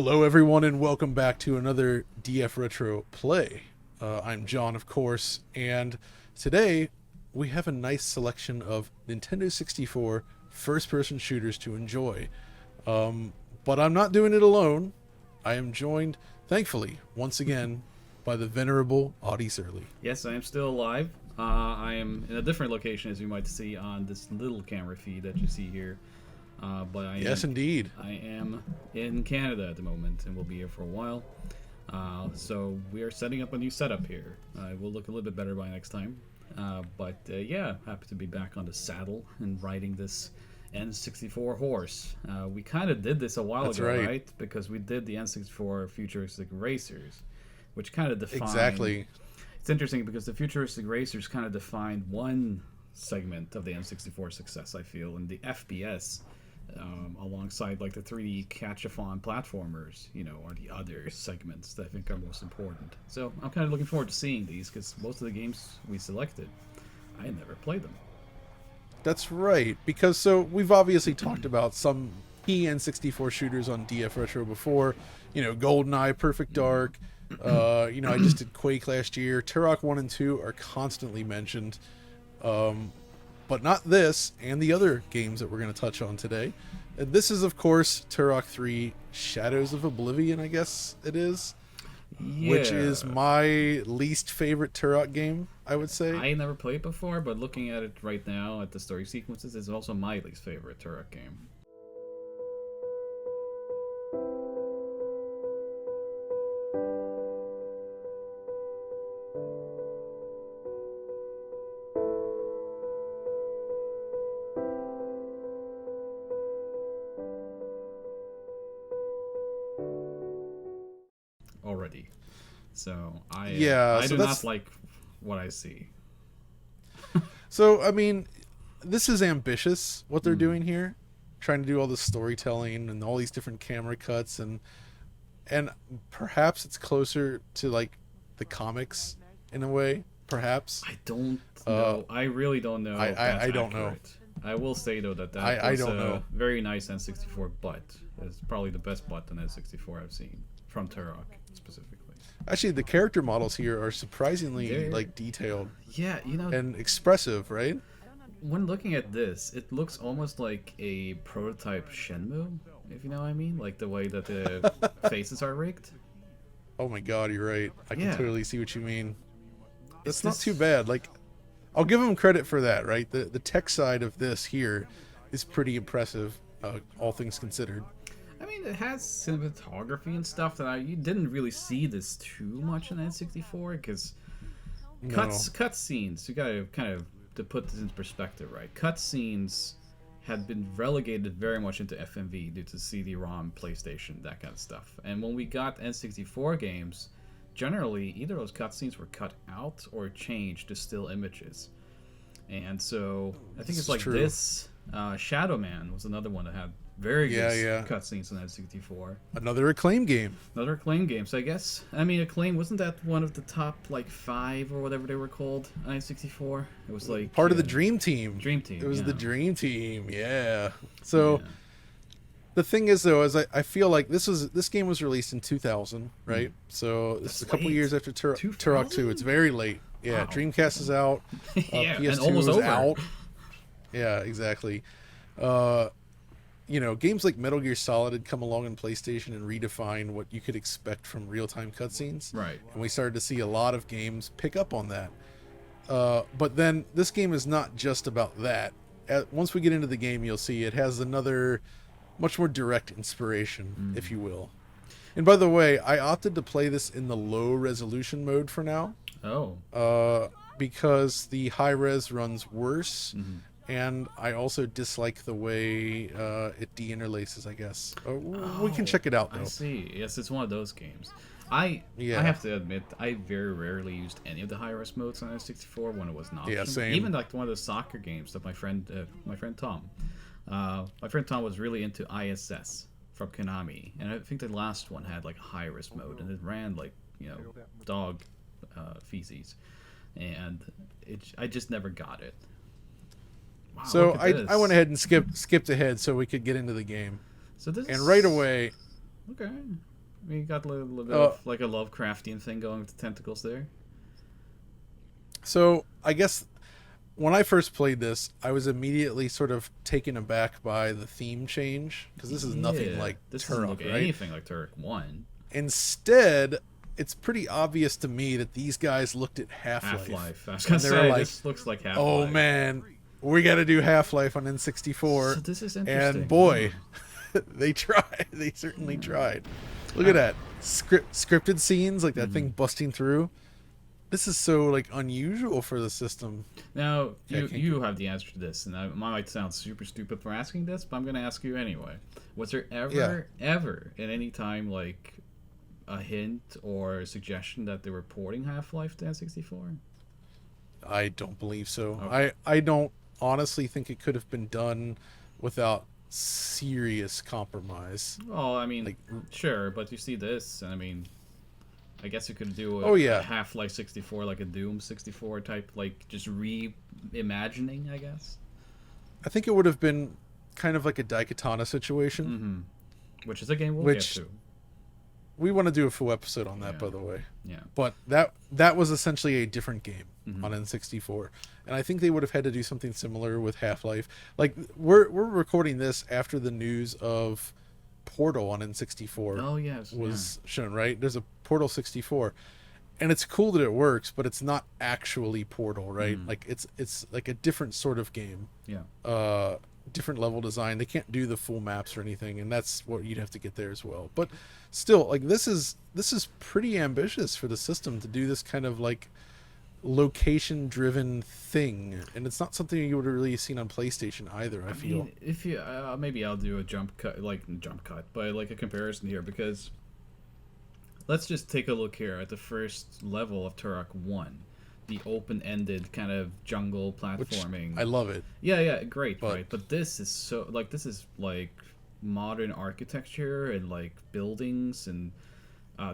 Hello, everyone, and welcome back to another DF Retro Play. I'm John, of course, and today we have a nice selection of Nintendo 64 first-person shooters to enjoy. But I'm not doing it alone. I am joined, thankfully, once again, by the venerable Audie Surly. Yes, I am still alive. I am in a different location, as you might see on this little camera feed that you see here. But Yes, indeed. I am in Canada at the moment, and will be here for a while. So we are setting up a new setup here. It will look a little bit better by next time. Yeah, happy to be back on the saddle and riding this N64 horse. We kind of did this a while That's ago, right. right? Because we did the N64 futuristic racers, which kind of defined. Exactly. It's interesting because the futuristic racers kind of defined one segment of the N64 success, I feel, and the FPS. Alongside like the 3D catch-a-thon platformers, are the other segments that I think are most important. So I'm kind of looking forward to seeing these because most of the games we selected, I never played them. That's right, because we've obviously talked about some key N64 shooters on DF Retro before, GoldenEye, Perfect Dark, I just did Quake last year. Turok 1 and 2 are constantly mentioned, but not this and the other games that we're going to touch on today. This is, of course, Turok 3 Shadows of Oblivion, I guess it is. Yeah. Which is my least favorite Turok game, I would say. I never played before, but looking at it right now, at the story sequences, it's also my least favorite Turok game. Already. So I do not like what I see. So, I mean, this is ambitious, what they're doing here. Trying to do all this storytelling and all these different camera cuts, and perhaps it's closer to, like, the comics in a way, perhaps. I don't know. I really don't know. I don't know. I will say, though, that I was don't a know. very nice N64 butt. It's probably the best butt in N64 I've seen, from Turok, specifically. Actually, the character models here are surprisingly, like, detailed. Yeah, and expressive, right? When looking at this, it looks almost like a prototype Shenmue, if you know what I mean? Like the way that the faces are rigged. Oh my god, you're right. I can Yeah. totally see what you mean. That's It's not this- too bad. Like, I'll give them credit for that, right? The tech side of this here is pretty impressive, all things considered. I mean, it has cinematography and stuff that you didn't really see this too much in N64 because cutscenes. You gotta kind of to put this into perspective, right? Cutscenes had been relegated very much into FMV due to CD-ROM, PlayStation, that kind of stuff. And when we got N64 games, generally either those cutscenes were cut out or changed to still images. And so I think it's like true. this. Shadow Man was another one that had very good Yeah. cutscenes in N64. Another Acclaim game. Another Acclaim game. So I guess, Acclaim, wasn't that one of the top, like, 5 or whatever they were called on N64? It was like... Part of the Dream Team. Dream Team, It was yeah. the Dream Team, yeah. So, Yeah. the thing is, though, is I feel like this game was released in 2000, right? So, this is a couple late. years after Turok 2. It's very late. Yeah, Wow. Dreamcast is out. Yeah, and PS2 almost is over. out. Yeah, exactly. Games like Metal Gear Solid had come along on PlayStation and redefined what you could expect from real-time cutscenes. Right. And we started to see a lot of games pick up on that. But then this game is not just about that. Once we get into the game, you'll see it has another much more direct inspiration, if you will. And by the way, I opted to play this in the low resolution mode for now. Oh. Because the high res runs worse, and I also dislike the way it deinterlaces, I guess. We can check it out, though. I see. Yes, it's one of those games. I have to admit, I very rarely used any of the high-res modes on N64 when it was an option. Yeah, same. Even like one of the soccer games that my friend Tom. My friend Tom was really into ISS from Konami, and I think the last one had like a high-res mode, and it ran like dog feces, and I just never got it. Wow, So look at I this. went ahead and skipped ahead so we could get into the game. So this And is... right away, Okay. I mean, you got a little bit of like a Lovecraftian thing going with the tentacles there. So I guess when I first played this, I was immediately sort of taken aback by the theme change because this is nothing like this doesn't Turok, look right? anything like Turok 1. Instead, it's pretty obvious to me that these guys looked at Half-Life. Half-Life. I was gonna and they were say, like, this looks like Half-Life. oh man, we got to do Half-Life on N64. So this is interesting. And boy, they tried. They certainly tried. Look at that. Scripted scenes, like that thing busting through. This is so like unusual for the system. Now, you have the answer to this, and I might sound super stupid for asking this, but I'm going to ask you anyway. Was there ever, at any time, like a hint or a suggestion that they were porting Half-Life to N64? I don't believe so. Okay. I don't honestly think it could have been done without serious compromise. Well, I mean, Like, sure, but you see this, and I mean, I guess you could do a Half-Life 64, like a Doom 64 type, like just reimagining, I guess. I think it would have been kind of like a Daikatana situation. Mm-hmm. Which is a game we'll get to. We want to do a full episode on that, by the way. Yeah. But that was essentially a different game on N64, and I think they would have had to do something similar with Half-Life. Like we're recording this after the news of Portal on N64 was shown, right? There's a Portal 64, and it's cool that it works, but it's not actually Portal, right? Like it's like a different sort of game. Yeah. Different level design. They can't do the full maps or anything, and that's what you'd have to get there as well. But still, like this is pretty ambitious for the system to do this kind of like location driven thing, and it's not something you would have really seen on PlayStation either. I feel mean, if you maybe I'll do a jump cut, but like a comparison here, because let's just take a look here at the first level of Turok 1. The open-ended kind of jungle platforming. Which I love it. Yeah, great, right? But this is like modern architecture and like buildings, and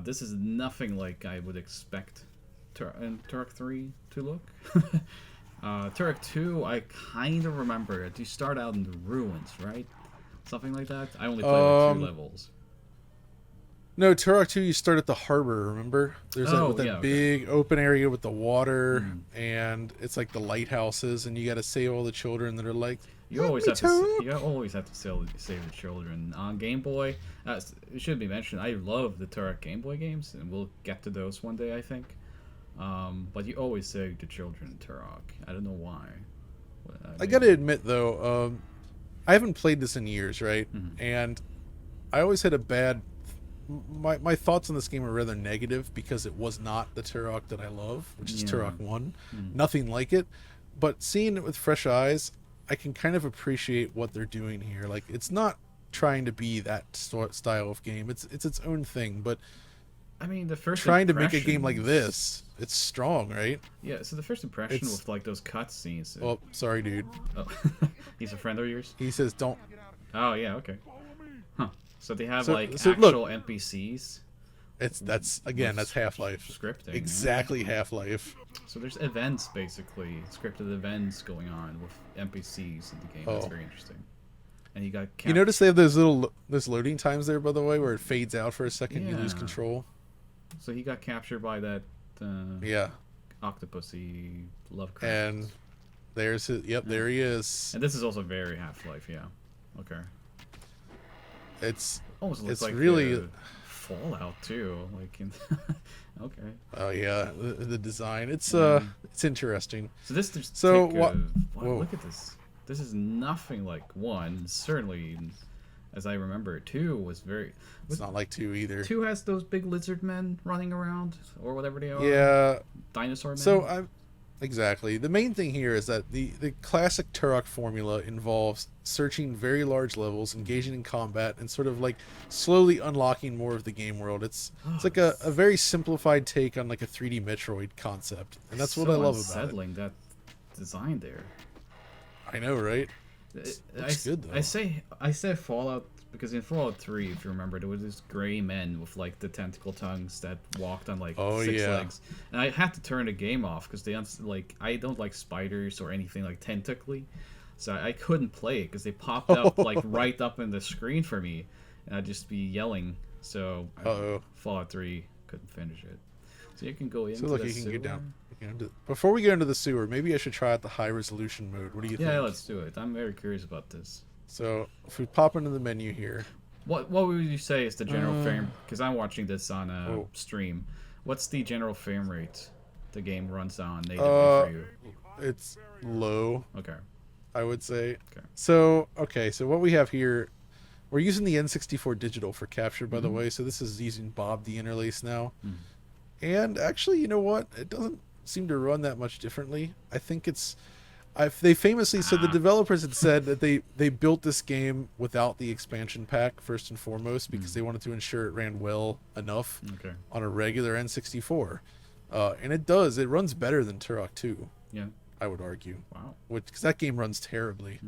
this is nothing like I would expect in Turok 3 to look. Turok 2, I kind of remember it. You start out in the ruins, right? Something like that. I only played like 2 levels. No, Turok 2, you start at the harbor, remember? There's that big open area with the water, and it's like the lighthouses, and you got to save all the children that are like, you always have to save the children. On Game Boy, it should be mentioned, I love the Turok Game Boy games, and we'll get to those one day, I think. But you always save the children in Turok. I don't know why. I got to admit, though, I haven't played this in years, right? And I always had a bad... My thoughts on this game are rather negative because it was not the Turok that I love, which is Turok 1. Nothing like it. But seeing it with fresh eyes, I can kind of appreciate what they're doing here. Like, it's not trying to be that style of game. It's its own thing, but I mean, the first trying to make a game like this, it's strong, right? Yeah, so the first impression with like those cutscenes. Oh, sorry, dude. Oh, he's a friend of yours? He says don't. Oh, yeah, okay. Huh. So they have actual NPCs. That's Half-Life Scripting. Exactly, Half-Life. So there's events, basically, scripted events going on with NPCs in the game. That's very interesting. And you got. You notice they have those loading times there, by the way, where it fades out for a second, you lose control. So he got captured by that. Octopusy Lovecraft. And there's his. Yep, there he is. And this is also very Half-Life. Yeah. Okay. It's almost looks like really Fallout too, like in okay. Oh yeah, the design. It's interesting. So this look at this. This is nothing like 1. Certainly, as I remember, 2 was very. It's not like 2 either. 2 has those big lizard men running around or whatever they are. Yeah. Dinosaur men. So exactly. The main thing here is that the classic Turok formula involves searching very large levels, engaging in combat, and sort of like slowly unlocking more of the game world. It's like a very simplified take on like a 3D Metroid concept, and that's what I love about it. Unsettling, that design there. I know, right? Looks good though. I say Fallout because in Fallout 3, if you remember, there was this gray men with like the tentacle tongues that walked on like 6 legs, and I had to turn the game off because I don't like spiders or anything like tentacly, so I couldn't play it because they popped up like right up in the screen for me, and I'd just be yelling. So Uh-oh. Fallout 3 couldn't finish it. So you can go into So look, the you can sewer. get down. Before we get into the sewer, maybe I should try out the high resolution mode. What do you Yeah, think? let's do it. I'm very curious about this. So if we pop into the menu here, What would you say is the general frame? Because I'm watching this on a stream. What's the general frame rate the game runs on natively for you? it's low, Okay. I would say. Okay. So what we have here, we're using the N64 digital for capture, by the way. So this is using Bob the interlace now. And actually, you know what? It doesn't seem to run that much differently. I think it's they famously said, the developers had said that they built this game without the expansion pack first and foremost because they wanted to ensure it ran well enough on a regular N64. And it does. It runs better than Turok 2. Yeah. I would argue. Wow. Because that game runs terribly.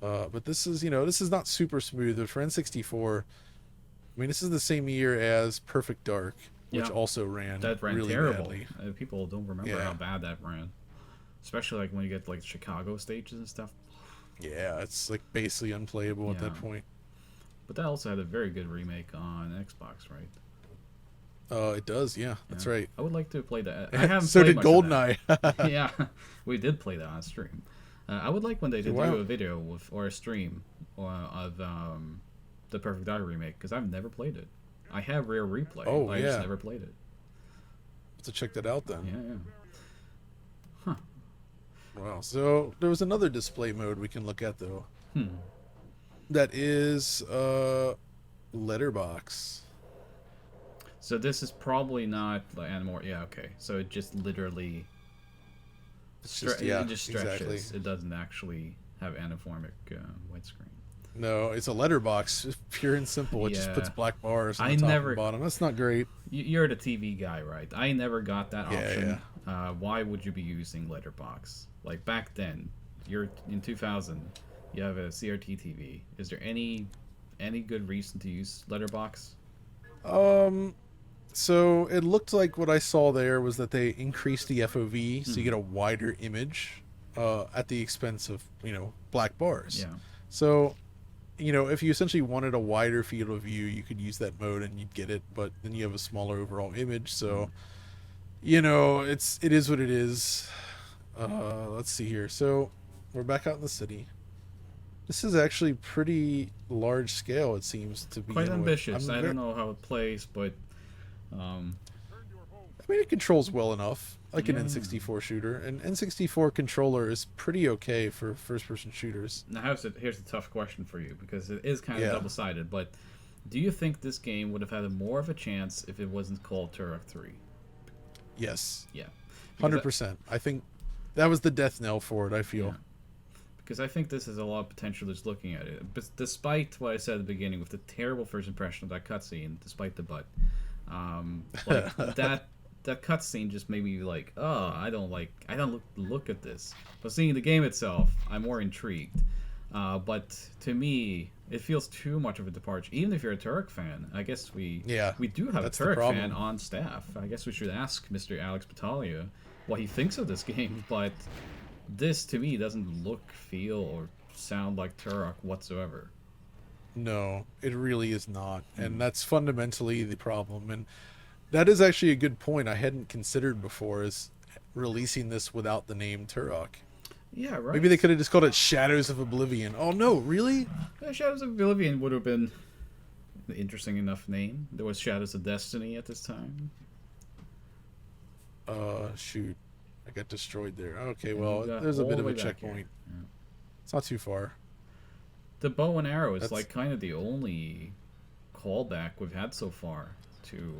But this is, this is not super smooth. But for N64, I mean, this is the same year as Perfect Dark, which also ran really terrible. badly. People don't remember how bad that ran, especially like when you get like Chicago stages and stuff. Yeah, it's like basically unplayable at that point. But that also had a very good remake on Xbox, right? It does, yeah, that's right. I would like to play that. I haven't so played did much of that. GoldenEye. Yeah, we did play that on stream. I would like one day to do a video or a stream of the Perfect Dark remake because I've never played it. I have Rare Replay. Oh, I just never played it. Let's check that out then. Yeah. Huh. Wow. So there was another display mode we can look at though. That is letterbox. So this is probably not like anymore. Yeah. Okay. So it just literally. It just stretches. Exactly. It doesn't actually have anamorphic widescreen. No, it's a letterbox, pure and simple. It just puts black bars on the top and bottom. That's not great. You're the TV guy, right? I never got that option. Yeah. Why would you be using letterbox? Like back then, you're in 2000. You have a CRT TV. Is there any good reason to use letterbox? So it looked like what I saw there was that they increased the FOV, so you get a wider image, at the expense of black bars. Yeah. So, if you essentially wanted a wider field of view, you could use that mode and you'd get it, but then you have a smaller overall image. So, it is what it is. Let's see here. So we're back out in the city. This is actually pretty large scale. It seems to be quite ambitious. I don't know how it plays, but I mean, it controls well enough, like an N64 shooter. An N64 controller is pretty okay for first-person shooters. Now, here's a tough question for you, because it is kind of double-sided, but do you think this game would have had more of a chance if it wasn't called Turok 3? Yes. Yeah. 100%. I think that was the death knell for it, I feel. Yeah. Because I think this is a lot of potential just looking at it. But despite what I said at the beginning, with the terrible first impression of that cutscene, despite the butt, that cutscene just made me like, oh, I don't look at this. But seeing the game itself, I'm more intrigued. But to me, it feels too much of a departure. Even if you're a Turok fan, I guess we do have a Turok fan on staff. I guess we should ask Mr. Alex Battaglia what he thinks of this game. But this, to me, doesn't look, feel, or sound like Turok whatsoever. No, it really is not. And that's fundamentally the problem. And that is actually a good point I hadn't considered before, is releasing this without the name Turok. Yeah, right. Maybe they could have just called it Shadows of Oblivion. Oh, no, really? Yeah, Shadows of Oblivion would have been an interesting enough name. There was Shadows of Destiny at this time. Shoot. I got destroyed there. Okay, well, there's a bit of a checkpoint. Yeah. It's not too far. The bow and arrow is like kind of the only callback we've had so far to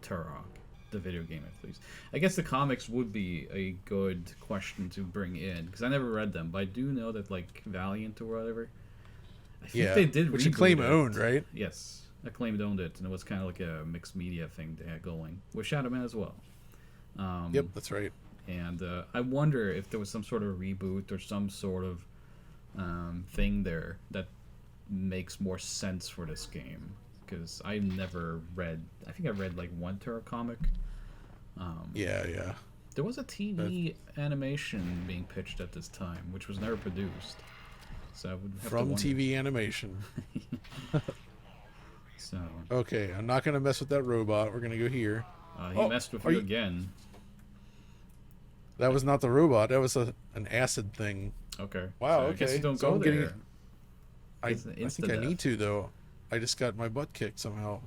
Turok, the video game at least. I guess the comics would be a good question to bring in, because I never read them, but I do know that like Valiant or whatever, I think they did, which Acclaim owned, right? Yes, Acclaim owned it, and it was kind of like a mixed media thing they had going with Shadowman as well. Yep, that's right. And I wonder if there was some sort of reboot or some sort of thing there that makes more sense for this game, because I never read. I think I read like one Turok comic. Yeah. There was a TV animation being pitched at this time, which was never produced. So I would have from TV animation. So Okay, I'm not gonna mess with that robot. We're gonna go here. he Oh, messed with are you you? again. That was not the robot. That was an acid thing. Okay. Wow. So I guess you Okay. don't So go I'm getting. there. It's an I think I insta-death. need to though. I just got my butt kicked somehow.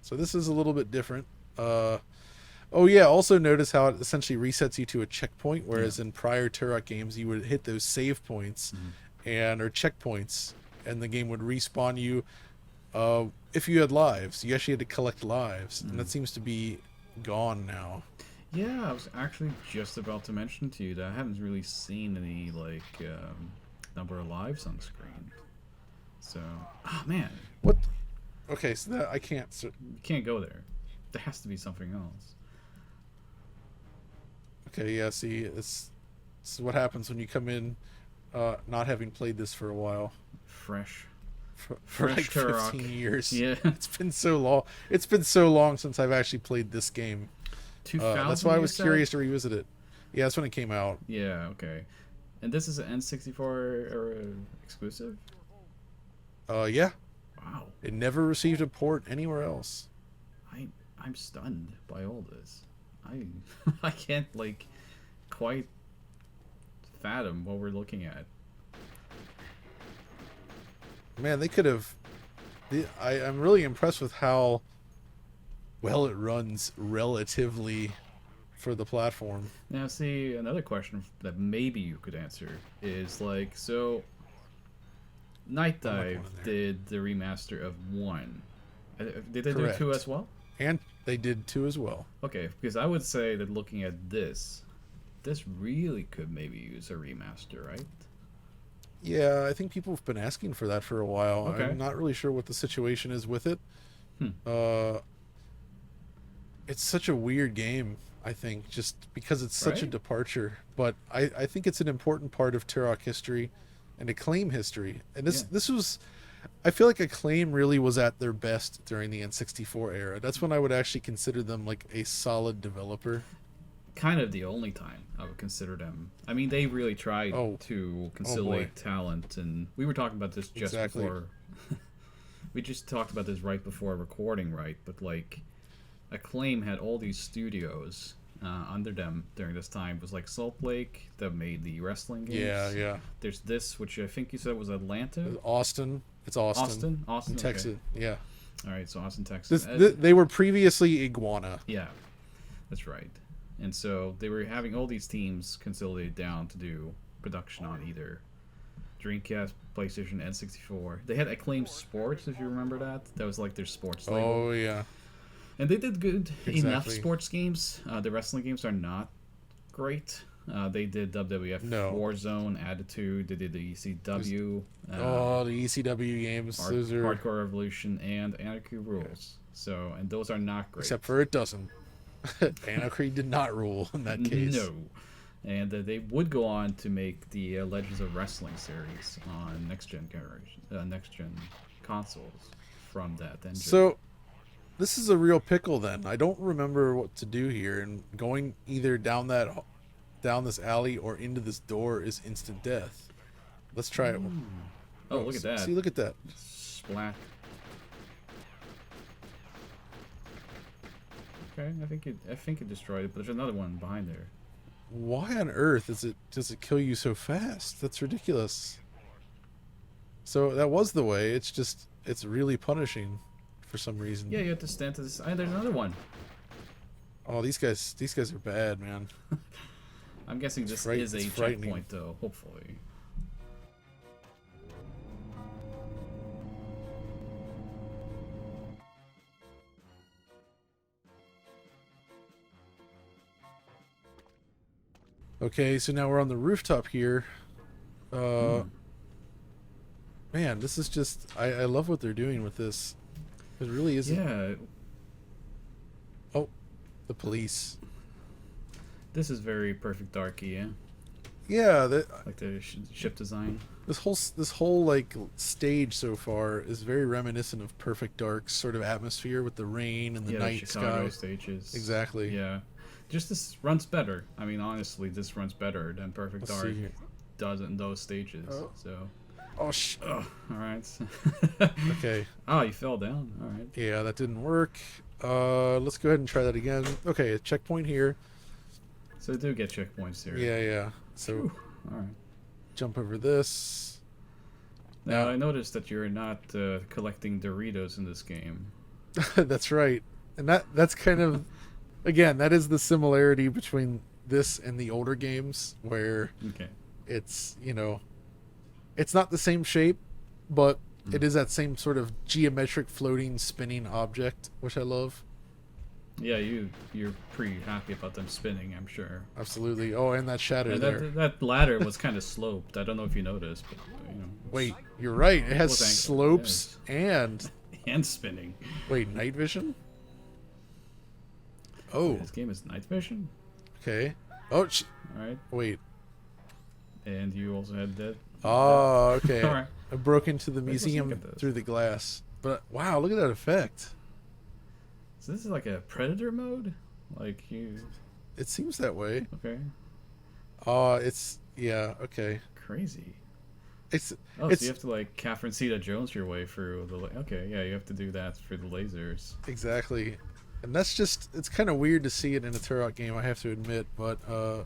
So this is a little bit different. Oh yeah. Also notice how it essentially resets you to a checkpoint, Yeah. whereas in prior Turok games you would hit those save points, Mhm. and or checkpoints, and the game would respawn you. If you had lives, you actually had to collect lives, and that seems to be gone now. Yeah, I was actually just about to mention to you that I haven't really seen any like number of lives on screen. So, ah man, What? Okay, so that I can't. So, you can't go there. There has to be something else. okay, yeah. See, this is what happens when you come in, not having played this for a while, Fresh, for like fresh Turok. 15 years. Yeah, It's been so long. It's been so long since I've actually played this game. 2000. That's why I you was said? curious to revisit it. Yeah, that's when it came out. Yeah, okay. And this is an N64 exclusive. Yeah, Wow, it never received a port anywhere else. I'm stunned by all this. I I can't like quite fathom what we're looking at. Man, they could have. I'm really impressed with how well it runs relatively for the platform. Now, see, another question that maybe you could answer is like, so Night I'm not Dive going in there. did the remaster of 1. Did they Correct. do 2 as well? And they did 2 as well. Okay, because I would say that looking at this really could maybe use a remaster, right? Yeah, I think people have been asking for that for a while. Okay. I'm not really sure what the situation is with it. Hmm. It's such a weird game, I think, just because it's such a Right? departure. But I think it's an important part of Turok history and Acclaim history. And Yeah. this was, I feel like Acclaim really was at their best during the N64 era. That's when I would actually consider them like a solid developer. Kind of the only time I would consider them. I mean, they really tried Oh. to conciliate talent, and we were talking about this just Exactly. before. We just talked about this right before recording, right? But like, Acclaim had all these studios under them during this time. It was like Salt Lake that made the wrestling games. Yeah, yeah. There's this, which I think you said was Atlanta, Austin. It's Austin. Austin, In okay. Texas. Yeah. All right, so Austin, Texas. They were previously Iguana. Yeah, that's right. And so they were having all these teams consolidated down to do production on either Dreamcast, PlayStation, N64. They had Acclaim Sports, if you remember that. That was like their sports label. Oh yeah. And they did good enough Exactly. sports games. The wrestling games are not great. They did WWF No. Warzone, Attitude. They did the ECW, Oh, the ECW games. Those are Hardcore Revolution, and Anarchy Rules. So, and those are not great. except for it doesn't. Anarchy did not rule in that case. No. And they would go on to make the Legends of Wrestling series on next gen consoles from that engine. So this is a real pickle then. I don't remember what to do here, and going either down this alley or into this door is instant death. Let's try it. oh, look at that. See, look at that. Splat. Okay, I think it destroyed it, but there's another one behind there. Why on earth does it kill you so fast? That's ridiculous. So that was the way. It's really punishing for some reason. Yeah, you have to stand to this. There's another one. Oh, these guys are bad, man. I'm guessing this fright- is a it's frightening. checkpoint, though. Hopefully. Okay, so now we're on the rooftop here. Man, this is just I love what they're doing with this. It really is. Yeah, Oh, the police. this is very Perfect Darky, yeah. Yeah, Like the ship design. this whole like stage so far is very reminiscent of Perfect Dark's sort of atmosphere with the rain and the Yeah, night the Chicago sky. stages. Exactly. Yeah. Just this runs better. I mean, honestly, this runs better than Perfect Let's Dark see here. does in those stages. Oh. So, Oh, Oh, all right. okay. Oh, you fell down. All right. Yeah, that didn't work. Let's go ahead and try that again. Okay, a checkpoint here. So do get checkpoints here. Yeah, yeah. So Whew. All right. jump over this. Now I noticed that you're not collecting Doritos in this game. That's right. And that's kind of, again, that is the similarity between this and the older games where Okay. it's, it's not the same shape, but it is that same sort of geometric floating spinning object, which I love. Yeah, you're pretty happy about them spinning, I'm sure. Absolutely. Oh, and that shadow And there. that ladder was kind of sloped. I don't know if you noticed, but Wait, you're right. It has was angled, slopes and and spinning. wait, night vision? Oh, This game is night vision. okay. Oh, All right, wait. and you also had that. Oh, okay. All right. I broke into the Let's look museum at this. through the glass. But wow, look at that effect. So this is like a predator mode, like you. It seems that way. Okay, It's yeah, okay. crazy. It's Oh, it's so you have to like Catherine Zeta-Jones your way through the. Okay, yeah, you have to do that for the lasers. exactly. And that's just it's kind of weird to see it in a Turok game, I have to admit, but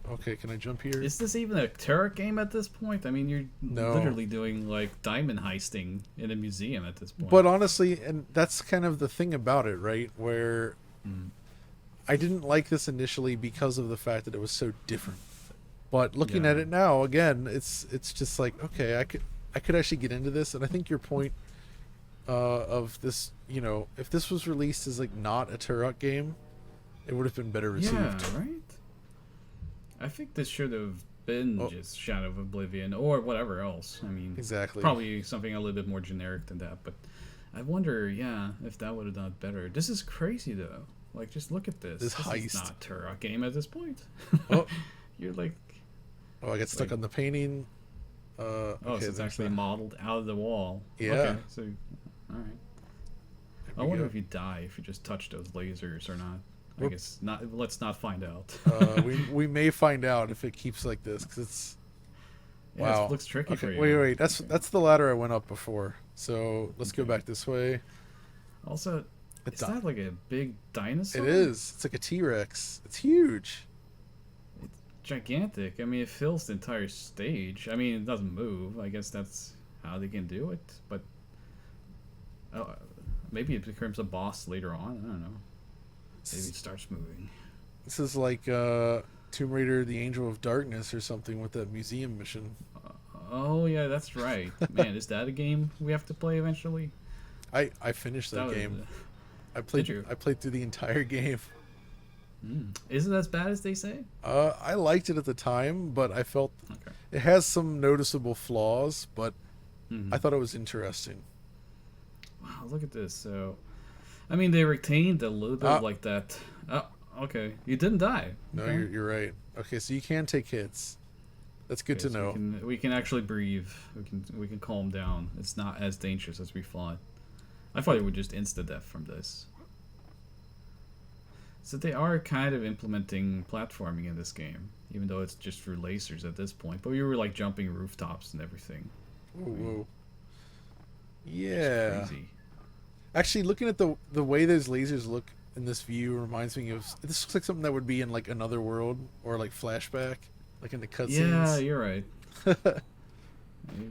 okay, can I jump here? Is this even a Turok game at this point? I mean, you're No. literally doing like diamond heisting in a museum at this point. But honestly, and that's kind of the thing about it, right? Where I didn't like this initially because of the fact that it was so different. But looking Yeah. at it now, again, it's just like, okay, I could actually get into this, and I think your point of this, if this was released as like not a Turok game, it would have been better received. Yeah, right. I think this should have been just Shadow of Oblivion or whatever else. I mean, Exactly. probably something a little bit more generic than that. But I wonder, yeah, if that would have done better. This is crazy though. Like, just look at this. This This heist. is not a Turok game at this point. Oh. You're like, Oh, I got stuck Like- on the painting. oh, Okay, so it's there's actually that. modeled out of the wall. Yeah. Okay, so, all right. I we wonder go. if you die if you just touch those lasers or not. I Whoop. guess not. Let's not find out. we may find out if it keeps like this, because it's Yeah, wow. It looks tricky for Okay, you. wait. That's the ladder I went up before. So let's go back this way. Also, It is that like a big dinosaur? It is. It's like a T-Rex. It's huge. Gigantic. I mean, it fills the entire stage. I mean, it doesn't move. I guess that's how they can do it. But maybe it becomes a boss later on. I don't know. Maybe it starts moving. This is like Tomb Raider: The Angel of Darkness or something with that museum mission. Oh yeah, that's right. Man, is that a game we have to play eventually? I finished that was- game. I played. Did you? I played through the entire game. Is it as bad as they say? I liked it at the time, but I felt Okay. it has some noticeable flaws. But Mhm. I thought it was interesting. Wow, look at this. So, I mean, they retained a little bit of like that. Oh, okay. You didn't die. No, Okay. you're right. Okay, so you can take hits. That's good Okay, to so know. we can actually breathe. We can calm down. It's not as dangerous as we thought. I thought it would just insta death from this. So they are kind of implementing platforming in this game, even though it's just through lasers at this point. But we were like jumping rooftops and everything. Whoa. It's Yeah. crazy. Actually, looking at the way those lasers look in this view reminds me of this looks like something that would be in like Another World or like Flashback, like in the Yeah, cutscenes. you're right.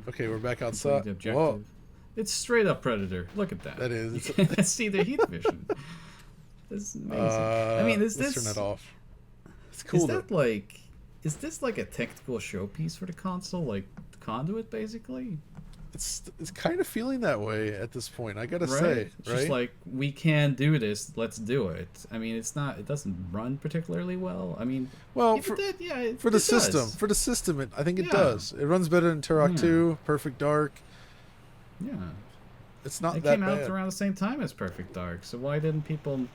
Okay, we're back Complete outside. the objective. Whoa, It's straight up Predator. Look at that. that is. You can see the heat vision. This is amazing. I mean, is let's this turn that off. It's cool. is though. that like is this like a technical showpiece for the console, like Conduit, basically? It's kind of feeling that way at this point. I gotta Right? say, It's right? just like we can do this. Let's do it. I mean, it's not. It doesn't run particularly well. I mean, well, even that, yeah, for the it system, does. I think it Yeah. does. It runs better than Turok Yeah. 2, Perfect Dark. Yeah, It's not it that came out bad. around the same time as Perfect Dark. So why didn't people?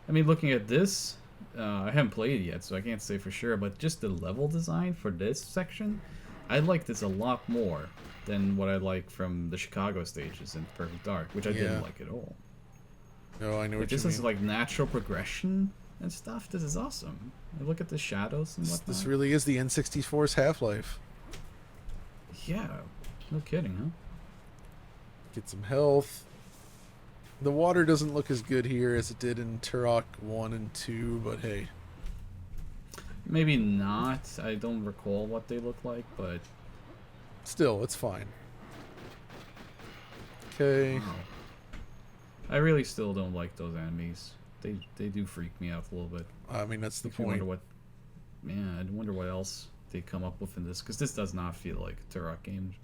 I mean, looking at this, I haven't played it yet, so I can't say for sure. But just the level design for this section, I like this a lot more than what I like from the Chicago stages in Perfect Dark, which I Yeah. didn't like at all. No, I know Like, what you this mean. is like natural progression and stuff. This is awesome. And look at the shadows and whatnot. This really is the N64's Half-Life. Yeah. No kidding, huh? Get some health. The water doesn't look as good here as it did in Turok 1 and 2, but hey. Maybe not. I don't recall what they look like, but Still, it's fine. Okay. wow. I really still don't like those enemies. They do freak me out a little bit. I mean, that's the Makes me point. wonder what, man, I wonder what else they come up with in this, because this does not feel like a Turok game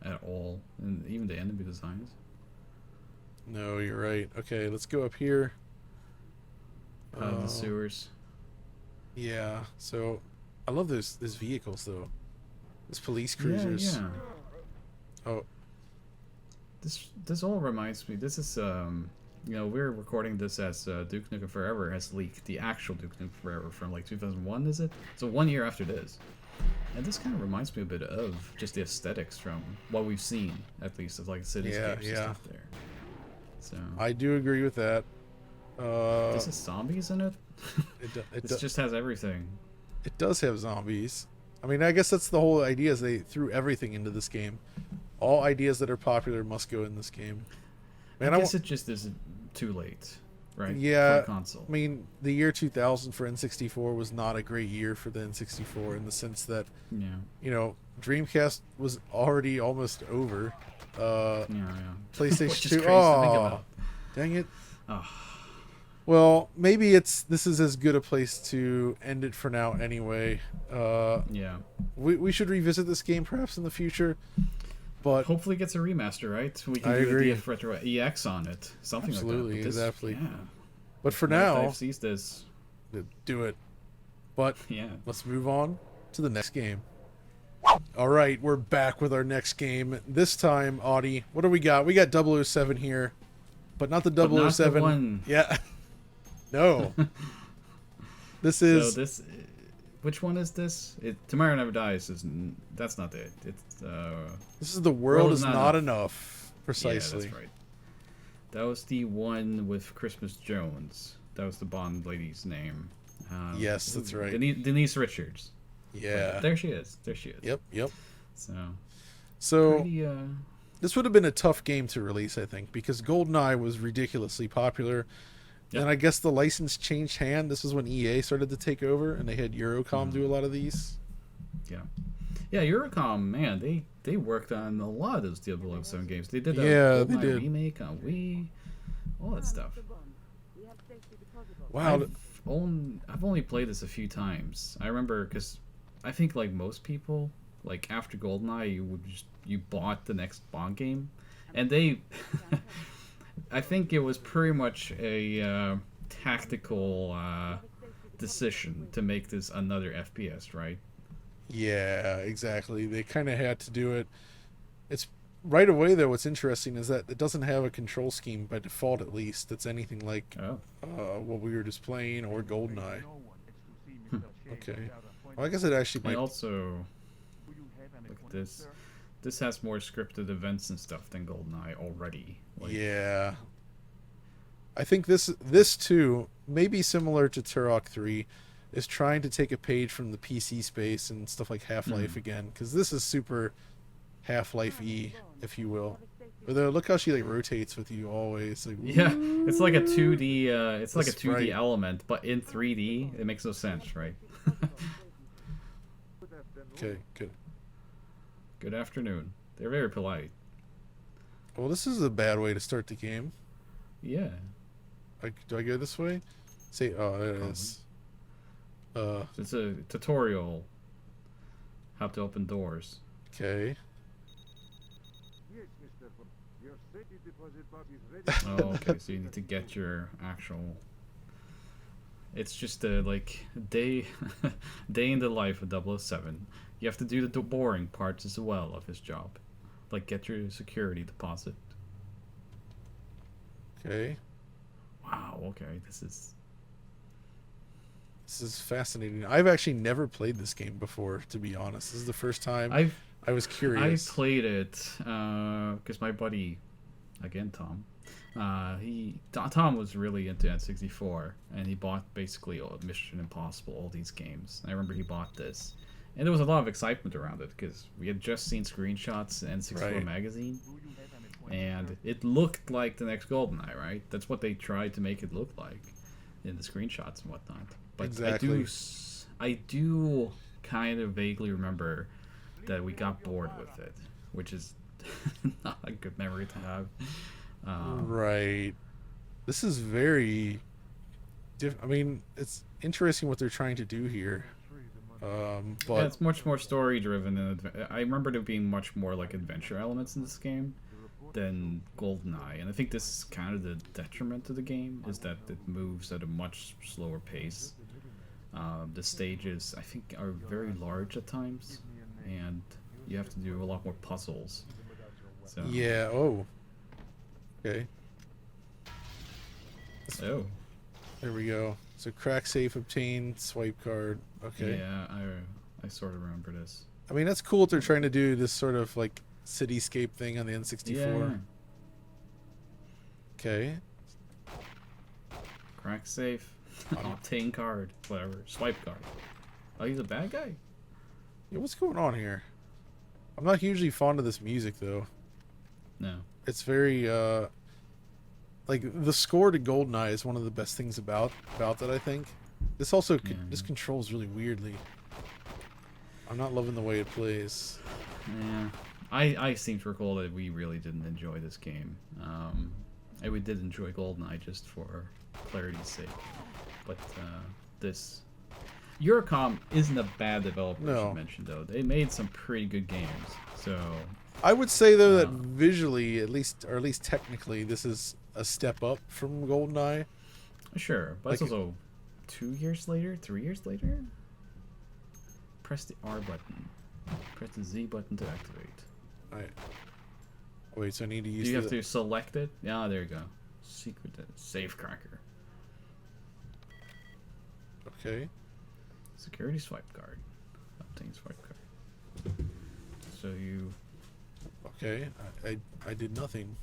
at all, and even the enemy designs. No, you're right. Okay, let's go up here. Out of the sewers. Yeah, so I love those vehicles though. Those police cruisers. Yeah. Oh, This all reminds me. This is we're recording this as Duke Nukem Forever has leaked the actual Duke Nukem Forever from like 2001. Is it? So 1 year after this, and this kind of reminds me a bit of just the aesthetics from what we've seen, at least of like cityscapes and stuff there. So I do agree with that. this is zombies in it. This just has everything. It does have zombies. I mean, I guess that's the whole idea, is they threw everything into this game. All ideas that are popular must go in this game. Man, I guess it just is too late, right? Yeah, for a console. I mean, the year 2000 for N64 was not a great year for the N64 in the sense that, you know, Dreamcast was already almost over. PlayStation Which is 2. crazy to think about. Dang it. Oh. Well, maybe this is as good a place to end it for now anyway. We should revisit this game perhaps in the future, but hopefully it gets a remaster, right? We can I do agree. a DF Retro EX on it, something Absolutely, like that. exactly. Yeah. But for Now now, Dive sees this. do it. But Yeah. let's move on to the next game. All right, we're back with our next game. This time, Audie, what do we got? We got 007 here, but not the 007. But not the one. Yeah. No. This is which one is this? Tomorrow Never Dies that's not it. this is The World Is Not Enough. Precisely. Yeah, that's right. That was the one with Christmas Jones. That was the Bond lady's name. Yes, that's right. Denise Richards. Yeah. But there she is. Yep. So pretty, this would have been a tough game to release, I think, because GoldenEye was ridiculously popular. Yep. And I guess the license changed hand. This is when EA started to take over, and they had Eurocom do a lot of these. Yeah, Eurocom, man, they worked on a lot of those 007 games. They did a GoldenEye remake on Wii, all that stuff. Wow. I've only played this a few times. I remember because I think like most people, like after GoldenEye, you bought the next Bond game, and they. I think it was pretty much a tactical decision to make this another FPS, right? Yeah, exactly. They kind of had to do it. It's right away though. What's interesting is that it doesn't have a control scheme by default, at least. That's anything like what we were just playing or GoldenEye. Okay. Well, I guess it actually might. And also, look at this. This has more scripted events and stuff than GoldenEye already. Yeah. I think this too, maybe similar to Turok 3, is trying to take a page from the PC space and stuff like Half-Life again, because this is super Half-Life-y, if you will. Although look how she like rotates with you always. Like, yeah, it's like a 2D. It's like a 2D sprite. element, but in 3D, it makes no sense, right? Okay, good. Good afternoon. They're very polite. Well, this is a bad way to start the game. Yeah. Do I go this way? Say, oh, there it is. It's a tutorial. How to open doors. Okay. Oh, okay. So you need to get your actual. It's just a like day in the life of 007. You have to do the boring parts as well of his job, like get your security deposit. Okay. Wow. Okay. This is fascinating. I've actually never played this game before, to be honest. This is the first time I was curious. I played it because my buddy, again Tom, Tom was really into N64, and he bought basically all Mission Impossible, all these games. I remember he bought this, And there was a lot of excitement around it because we had just seen screenshots in N64 Right. magazine, and it looked like the next GoldenEye, right? That's what they tried to make it look like in the screenshots and whatnot. But Exactly. I do kind of vaguely remember that we got bored with it, which is not a good memory to have. Right. This is very I mean, it's interesting what they're trying to do here. Yeah, But it's much more story driven than I remember there being much more like adventure elements in this game than GoldenEye, and I think this is kind of the detriment to the game is that it moves at a much slower pace. The stages I think are very large at times, and you have to do a lot more puzzles. So yeah, oh, okay. oh There we go. So crack safe, obtain swipe card. Okay. yeah, I sort of remember this. I mean, that's cool what they're trying to do, this sort of like cityscape thing on the N64. Yeah, Okay. crack safe, obtain card, whatever, swipe card. Oh, he's a bad guy. Yeah, what's going on here? I'm not hugely fond of this music though. No. It's very like the score to GoldenEye is one of the best things about that, I think. This also this controls really weirdly. I'm not loving the way it plays. Yeah, I seem to recall that we really didn't enjoy this game. And we did enjoy GoldenEye just for clarity's sake. But this Eurocom isn't a bad developer, as No. you mentioned, though. They made some pretty good games. So I would say though that visually, at least technically, this is a step up from GoldenEye. sure, but Like it's also 2 years later, 3 years later. Press the R button. Press the Z button to activate. Right. Wait, so I need to use Do you have to select it? Yeah, there you go. Secret safe cracker. Okay. Security swipe card. Obtain swipe card. So you Okay. I did nothing.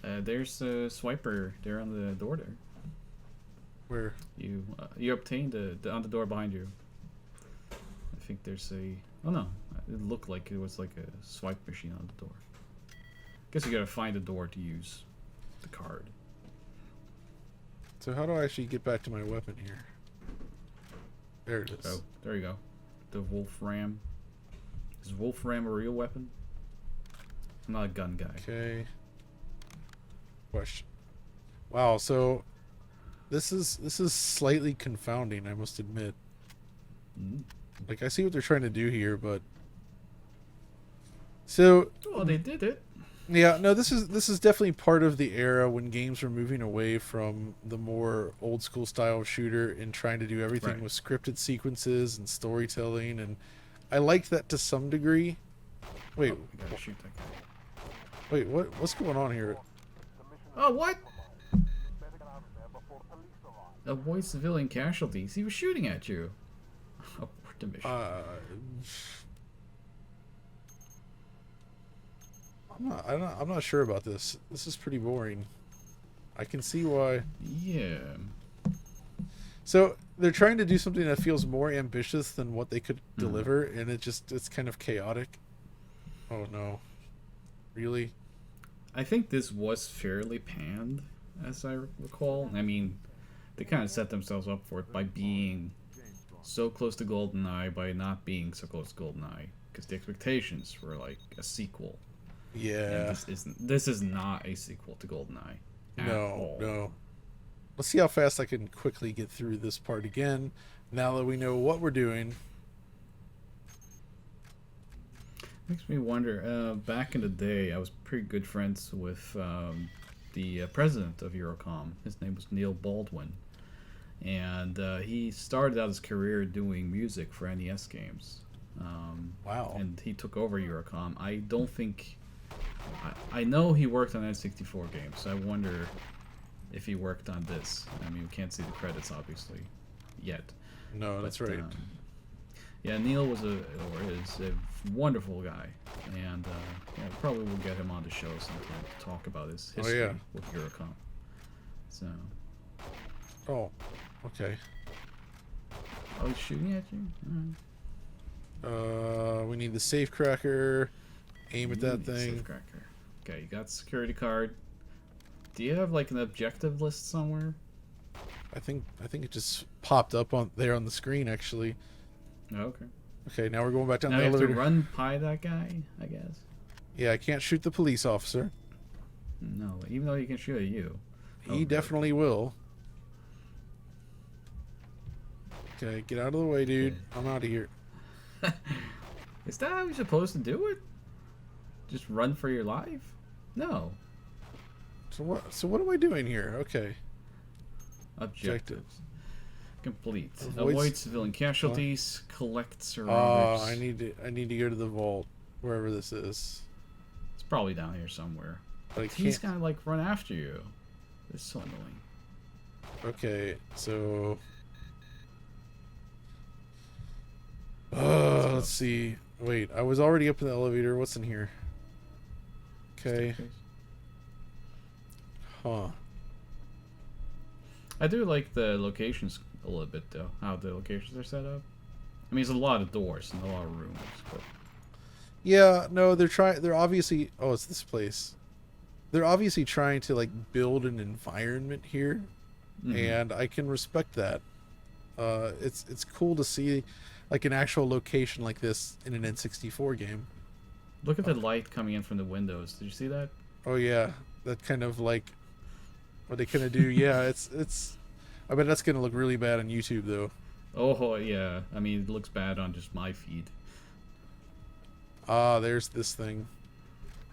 there's a swiper there on the door there. Where? You obtained on the door behind you. I think there's a oh no, it looked like it was like a swipe machine on the door. Guess you gotta find a door to use the card. So how do I actually get back to my weapon here? There it is. Oh, there you go. The Wolfram. Is Wolfram a real weapon? I'm not a gun guy. Okay. Question. Wow, so this is slightly confounding, I must admit. Mm. Like I see what they're trying to do here, but so Well, they did it. yeah, no, this is definitely part of the era when games were moving away from the more old school style shooter and trying to do everything Right. with scripted sequences and storytelling, and I liked that to some degree. Wait, Oh, we gotta shoot that guy. wait, what's going on here? Oh, what? Avoid civilian casualties. He was shooting at you. Abort the mission. I'm not sure about this. This is pretty boring. I can see why. Yeah. So they're trying to do something that feels more ambitious than what they could deliver, and it's kind of chaotic. Oh no, really? I think this was fairly panned, as I recall. I mean, they kind of set themselves up for it by being so close to GoldenEye by not being so close to GoldenEye, because the expectations were like a sequel. Yeah. And this is not a sequel to GoldenEye. At all. No. Let's see how fast I can quickly get through this part again. Now that we know what we're doing. Makes me wonder. Back in the day, I was pretty good friends with the president of Eurocom. His name was Neil Baldwin, and he started out his career doing music for NES games. Wow. And he took over Eurocom. I don't think. I know he worked on N64 games. So I wonder if he worked on this. I mean, we can't see the credits obviously yet. No, that's right. Yeah, Neil is a wonderful guy, and yeah, probably we'll get him on the show sometime to talk about his history with Eurocom. So. Oh, okay. Oh, he's shooting at you? We need the safe cracker. Aim at that thing. Safecracker. Okay, you got security card. Do you have like an objective list somewhere? I think it just popped up on there on the screen actually. Oh, okay. Okay, now we're going back down Now the you have elevator. to run by that guy, I guess. Yeah, I can't shoot the police officer. No, even though you can shoot at you. He definitely will. Okay, get out of the way, dude. Okay. I'm out of here. Is that how you're supposed to do it? Just run for your life? No. So what am I doing here? Okay. Objectives. Complete. Avoid Avoid civilian casualties. Collect survivors. I need to go to the vault, wherever this is. It's probably down here somewhere. But I He's can't. gonna like run after you. It's so annoying. Okay, so let's see. Wait, I was already up in the elevator. What's in here? Okay. Staircase. Huh. I do like the locations a little bit though. How the locations are set up. I mean, there's a lot of doors and a lot of rooms, but Yeah, no, they're obviously, oh, it's this place. They're obviously trying to like build an environment here, and I can respect that. It's cool to see like an actual location like this in an N64 game. look at the light coming in from the windows. Did you see that? Oh yeah, that kind of like what they kind of do. Yeah, it's. I bet that's gonna look really bad on YouTube though. Oh yeah. I mean, it looks bad on just my feed. Ah, there's this thing.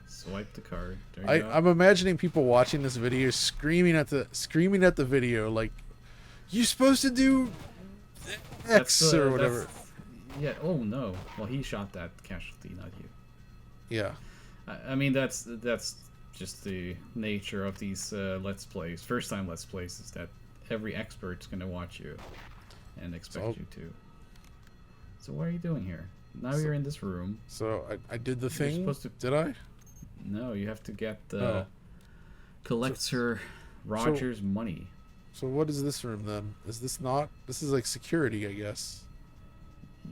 Swipe the card. There you go. I'm imagining people watching this video screaming at the video like, "You're supposed to do X or whatever." Yeah. Oh no. Well, he shot that casualty, not you. Yeah. I mean, that's just the nature of these Let's Plays. First time Let's Plays is that every expert's gonna watch you and expect you to. So what are you doing here? Now you're in this room. So I did the You're thing. supposed to- Did I? No, you have to get Oh. collect Sir Roger's money. So what is this room then? Is this not? This is like security, I guess.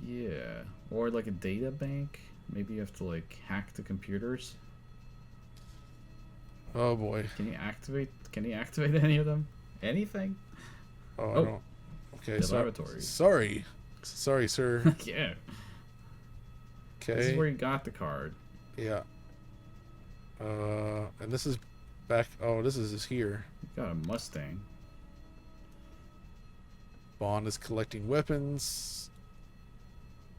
Yeah, or like a data bank. Maybe you have to like hack the computers. Oh boy. Can you activate? Can you activate any of them? Anything? Oh, I Oh. don't. Okay. The laboratory. Sorry, sir. Yeah. Okay. This is where you got the card. Yeah. And this is back. Oh, this is here. You got a Mustang. Bond is collecting weapons.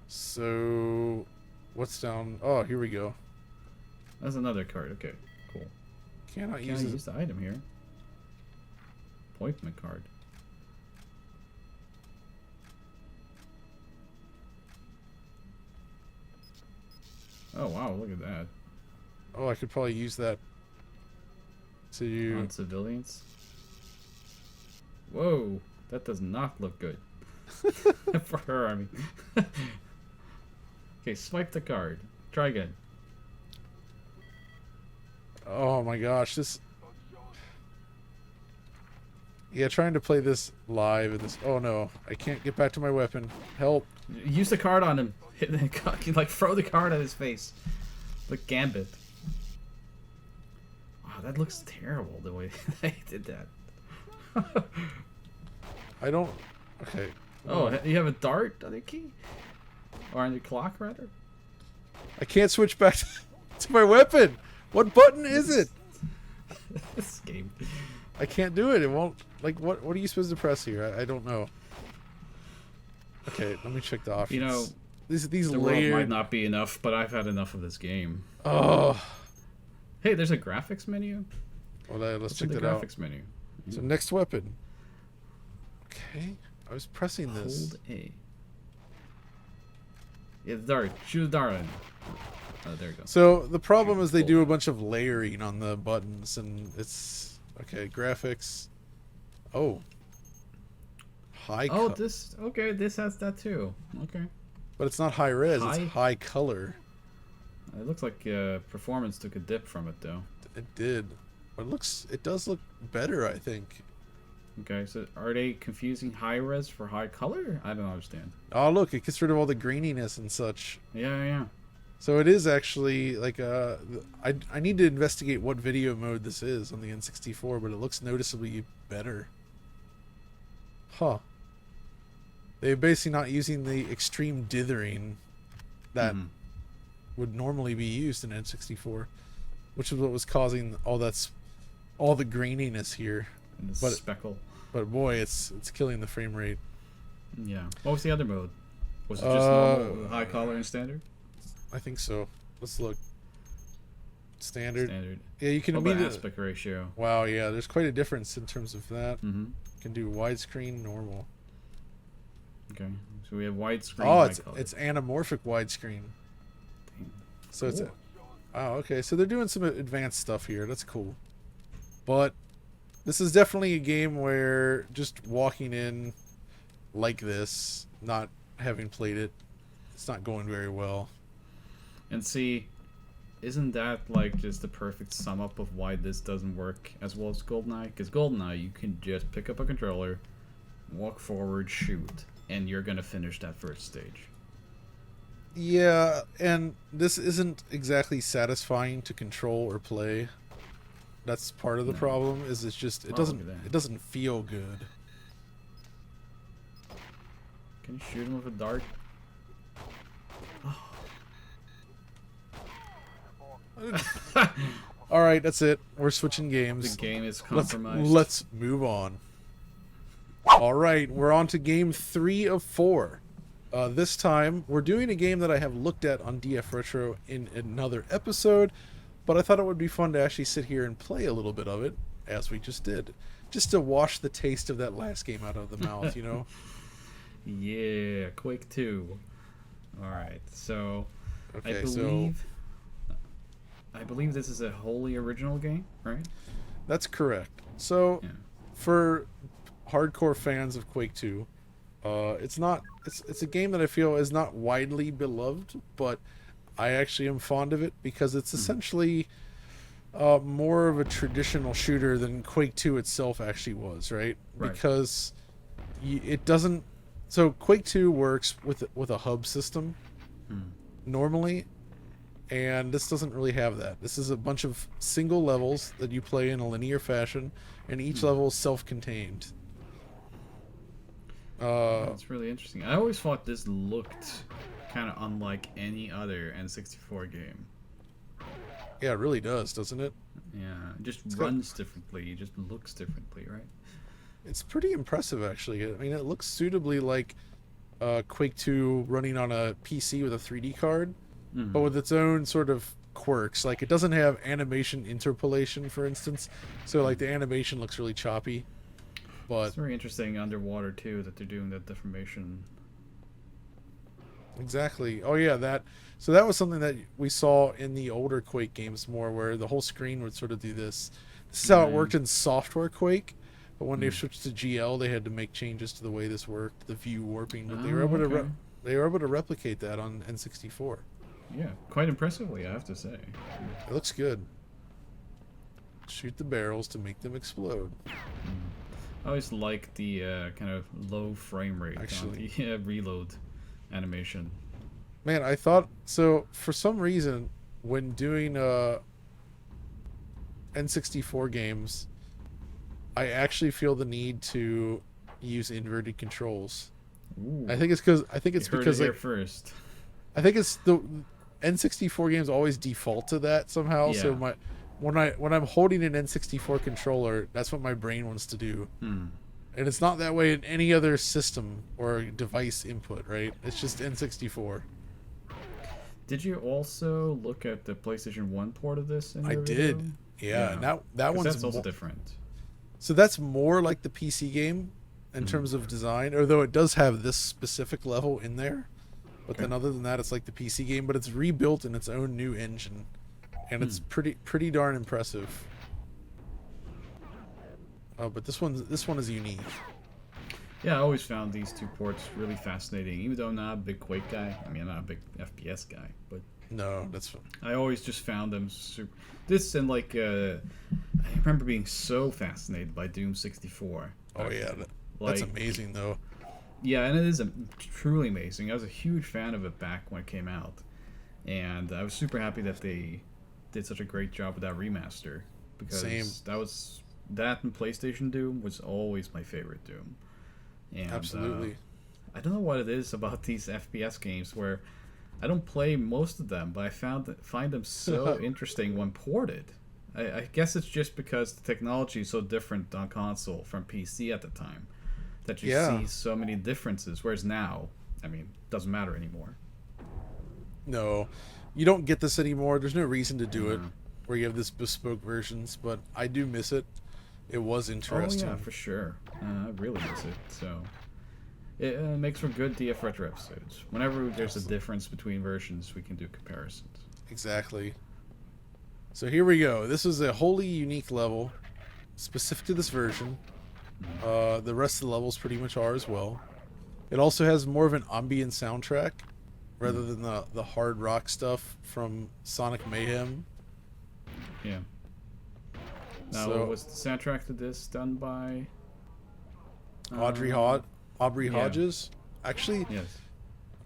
So, what's down? Oh, here we go. That's another card. Okay, cool. Cannot Can I use it. use the item here? Appointment card. Oh wow, look at that. Oh, I could probably use that to. On civilians. Whoa, that does not look good. For her, I mean. Okay, swipe the card. Try again. Oh my gosh, this. Yeah, trying to play this live and this. Oh no, I can't get back to my weapon. Help! Use the card on him. Hit the like throw the card at his face. Like Gambit. Wow, that looks terrible the way they did that. I don't. Okay. Oh, you have a dart on the key? Or on the clock, rather? I can't switch back to my weapon. What button is it? This game. I can't do it. It won't. Like, what are you supposed to press here? I don't know. Okay, let me check the options. You know, these the world might layered. not be enough, but I've had enough of this game. Oh. Hey, there's a graphics menu. Well, let's What's check in the that out. graphics menu? So next weapon. Okay, I was pressing this. Hold A. Yeah, the dart. Shoot the dart in. Oh, there you go. So the problem is they do a bunch of layering on the buttons, and it's okay. Graphics. Oh. High. Oh, this. Okay, this has that too. Okay. But it's not high res. High? It's high color. It looks like performance took a dip from it, though. It did, but it does look better. I think. Okay, so are they confusing high res for high color? I don't understand. Oh, look, it gets rid of all the graininess and such. Yeah, yeah. So it is actually like I need to investigate what video mode this is on the N64, but it looks noticeably better. Huh. They're basically not using the extreme dithering that would normally be used in N64, which is what was causing all the graininess here. And the But speckle. But boy, it's killing the frame rate. Yeah. What was the other mode? Was it just normal, high color and standard? I think so. Let's look. Standard. Standard. Yeah, you can What about immediately. aspect ratio? Wow, yeah, there's quite a difference in terms of that. Mm-hmm. You can do widescreen, normal. Okay. So we have widescreen. Oh, high color. it's anamorphic widescreen. So it's Cool. oh, okay. So they're doing some advanced stuff here. That's cool. But this is definitely a game where just walking in like this, not having played it, it's not going very well. And see, isn't that like just the perfect sum up of why this doesn't work as well as GoldenEye? Because GoldenEye, you can just pick up a controller, walk forward, shoot, and you're gonna finish that first stage. Yeah, and this isn't exactly satisfying to control or play. That's part of the problem. Is it's just Oh, look at that. it doesn't feel good. Can you shoot him with a dart? All right, that's it. We're switching games. The game is Let's compromised. let's move on. All right, we're on to game 3 of 4. This time, we're doing a game that I have looked at on DF Retro in another episode, but I thought it would be fun to actually sit here and play a little bit of it, as we just did, just to wash the taste of that last game out of the mouth, you know? Yeah, Quake 2. All right, so Okay, I believe this is a wholly original game, right? that's correct. So, Yeah. for hardcore fans of Quake 2, it's a game that I feel is not widely beloved, but I actually am fond of it because it's essentially more of a traditional shooter than Quake 2 itself actually was, right? Right. Because it doesn't. So Quake 2 works with a hub system normally, and this doesn't really have that. This is a bunch of single levels that you play in a linear fashion, and each level is self-contained. That's really interesting. I always thought this looked kind of unlike any other N64 game. Yeah, it really does, doesn't it? Yeah, it just got- runs differently. It just looks differently, right? It's pretty impressive, actually. I mean, it looks suitably like Quake 2 running on a PC with a 3D card, but with its own sort of quirks. Like, it doesn't have animation interpolation, for instance, so like the animation looks really choppy. But It's very interesting underwater too that they're doing that deformation. exactly. Oh yeah, that. So that was something that we saw in the older Quake games more, where the whole screen would sort of do this. This is how it worked in software Quake, but when they switched to GL, they had to make changes to the way this worked, the view warping. But they were able to they were able to replicate that on N64. Yeah, quite impressively, I have to say. It looks good. Shoot the barrels to make them explode. I always like the kind of low frame rate Actually. on the reload animation. Man, I thought so. For some reason, when doing N64 games, I actually feel the need to use inverted controls. Ooh, I think it's because you heard because it here like, first. I think it's the N64 games always default to that somehow. So Yeah. when I'm holding an N64 controller, that's what my brain wants to do. And it's not that way in any other system or device input, right? It's just N64. Did you also look at the PlayStation 1 port of this? In I your did. video? Yeah, and that 'Cause one's that's also more, different. so that's more like the PC game in terms of design, although it does have this specific level in there. But then other than that, it's like the PC game, but it's rebuilt in its own new engine, and it's pretty darn impressive. But this one is unique. Yeah, I always found these two ports really fascinating. Even though I'm not a big Quake guy, I mean, I'm not a big FPS guy, but No, that's I always just found them super. This and like, I remember being so fascinated by Doom 64. Oh yeah, that's Like, amazing though. yeah, and it is truly amazing. I was a huge fan of it back when it came out, and I was super happy that they did such a great job with that remaster Same. because that and PlayStation Doom was always my favorite Doom. And Absolutely. I don't know what it is about these FPS games where I don't play most of them, but I find them so interesting when ported. I guess it's just because the technology is so different on console from PC at the time that you see so many differences. Whereas now, I mean, it doesn't matter anymore. No, you don't get this anymore. There's no reason to do it where you have this bespoke versions, but I do miss it. It was interesting. Oh yeah, for sure. I really miss it. So it makes for good DF Retro episodes. Whenever there's a difference between versions, we can do comparisons. Exactly. So here we go. This is a wholly unique level, specific to this version. The rest of the levels pretty much are as well. It also has more of an ambient soundtrack rather than the hard rock stuff from Sonic Mayhem. Yeah. Now, So, was the soundtrack to this done by Aubrey Hodges? Actually, Yes.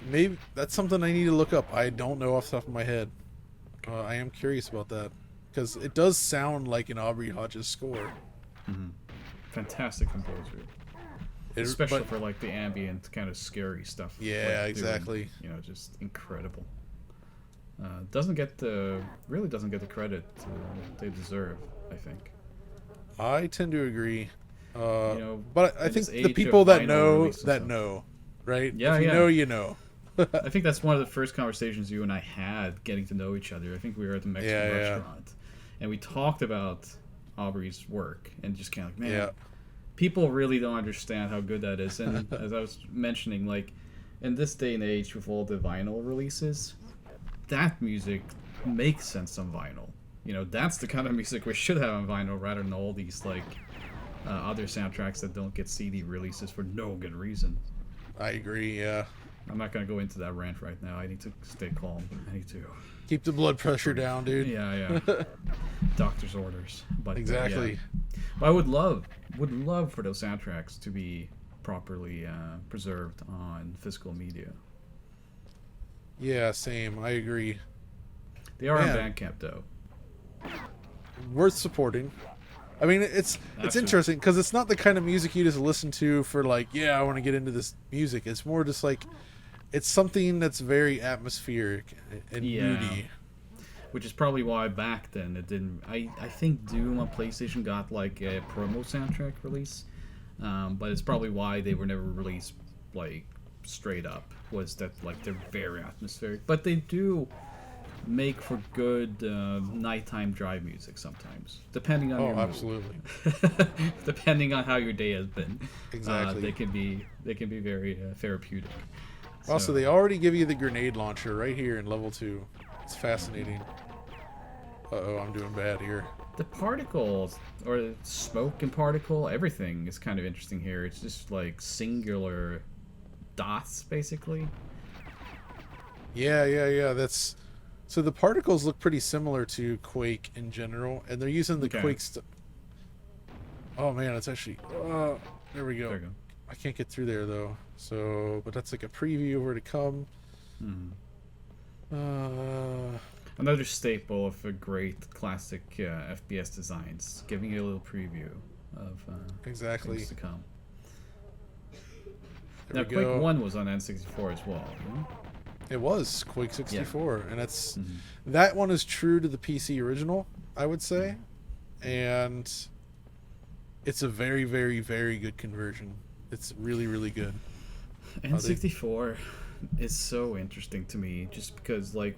maybe that's something I need to look up. I don't know off the top of my head. I am curious about that because it does sound like an Aubrey Hodges score. Fantastic composer, especially for like the ambient kind of scary stuff. Yeah, like exactly. Doing, just incredible. Really doesn't get the credit they deserve, I think. I tend to agree. But I in think this the age people of that vinyl know release and that stuff. know, right? Yeah, if you yeah. know, you know. I think that's one of the first conversations you and I had getting to know each other. I think we were at the Mexican restaurant, and we talked about Aubrey's work and just kind of like, man, people really don't understand how good that is. And as I was mentioning, like in this day and age with all the vinyl releases, that music makes sense on vinyl. That's the kind of music we should have on vinyl rather than all these like other soundtracks that don't get CD releases for no good reason. I agree. Yeah. I'm not going to go into that rant right now. I need to stay calm. I need to Keep the blood pressure down, dude. Yeah. Doctor's orders. But Exactly. But I would love for those soundtracks to be properly preserved on physical media. Yeah, same. I agree. They are on Man. Bandcamp though. Worth supporting. I mean, it's interesting because it's not the kind of music you just listen to for like, I want to get into this music. It's more just like, it's something that's very atmospheric and moody. Which is probably why back then it didn't. I think Doom on PlayStation got like a promo soundtrack release, but it's probably why they were never released like straight up. Was that like they're very atmospheric, but they do make for good nighttime drive music sometimes, depending on your mood. Absolutely. Depending on how your day has been. Exactly. They can be very therapeutic. Also, they already give you the grenade launcher right here in level 2. It's fascinating. Uh-oh, I'm doing bad here. The particles, or the smoke and particle, everything is kind of interesting here. It's just like singular dots, basically. Yeah. So the particles look pretty similar to Quake in general, and they're using the Quake stuff. Oh man, it's actually... there we go. There you go. I can't get through there though. So, but that's like a preview of where to come. Another staple of a great classic FPS designs, giving you a little preview of Exactly. things to come. There Now, we go. Quake 1 was on N64 as well. It was Quake 64, and that's that one is true to the PC original, I would say, and it's a very, very, very good conversion. It's really, really good. N64 is so interesting to me, just because like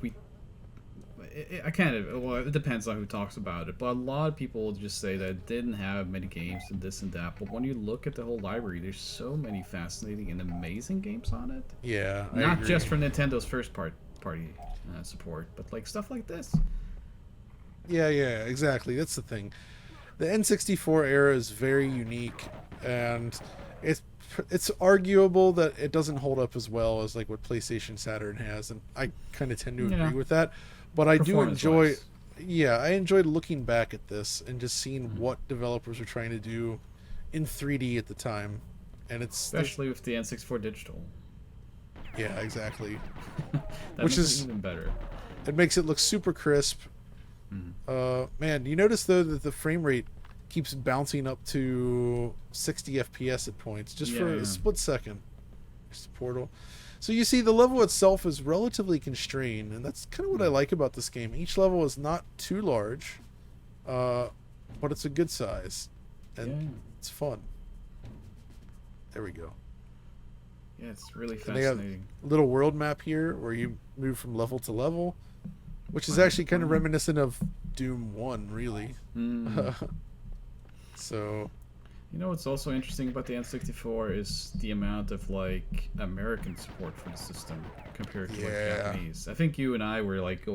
it depends on who talks about it, but a lot of people will just say that it didn't have many games and this and that, but when you look at the whole library, there's so many fascinating and amazing games on it. Yeah, I Not agree. just for Nintendo's first party support, but like stuff like this. Yeah, exactly. That's the thing. The N64 era is very unique, and it's arguable that it doesn't hold up as well as like what PlayStation Saturn has, and I kind of tend to agree with that. But I do enjoy, I enjoyed looking back at this and just seeing what developers are trying to do in 3D at the time, and it's Especially with the N64 digital. yeah, exactly. That Which makes is it even better. it makes it look super crisp. Man, you notice though that the frame rate keeps bouncing up to 60 FPS at points just for a split second. There's the portal. So you see the level itself is relatively constrained, and that's kind of what I like about this game. Each level is not too large, but it's a good size, and it's fun. There we go. Yeah, it's really And they have fascinating. a little world map here where you move from level to level, which is actually kind of reminiscent of Doom 1, really. So, You know what's also interesting about the N64 is the amount of like American support for the system compared to like Japanese. I think you and I were like,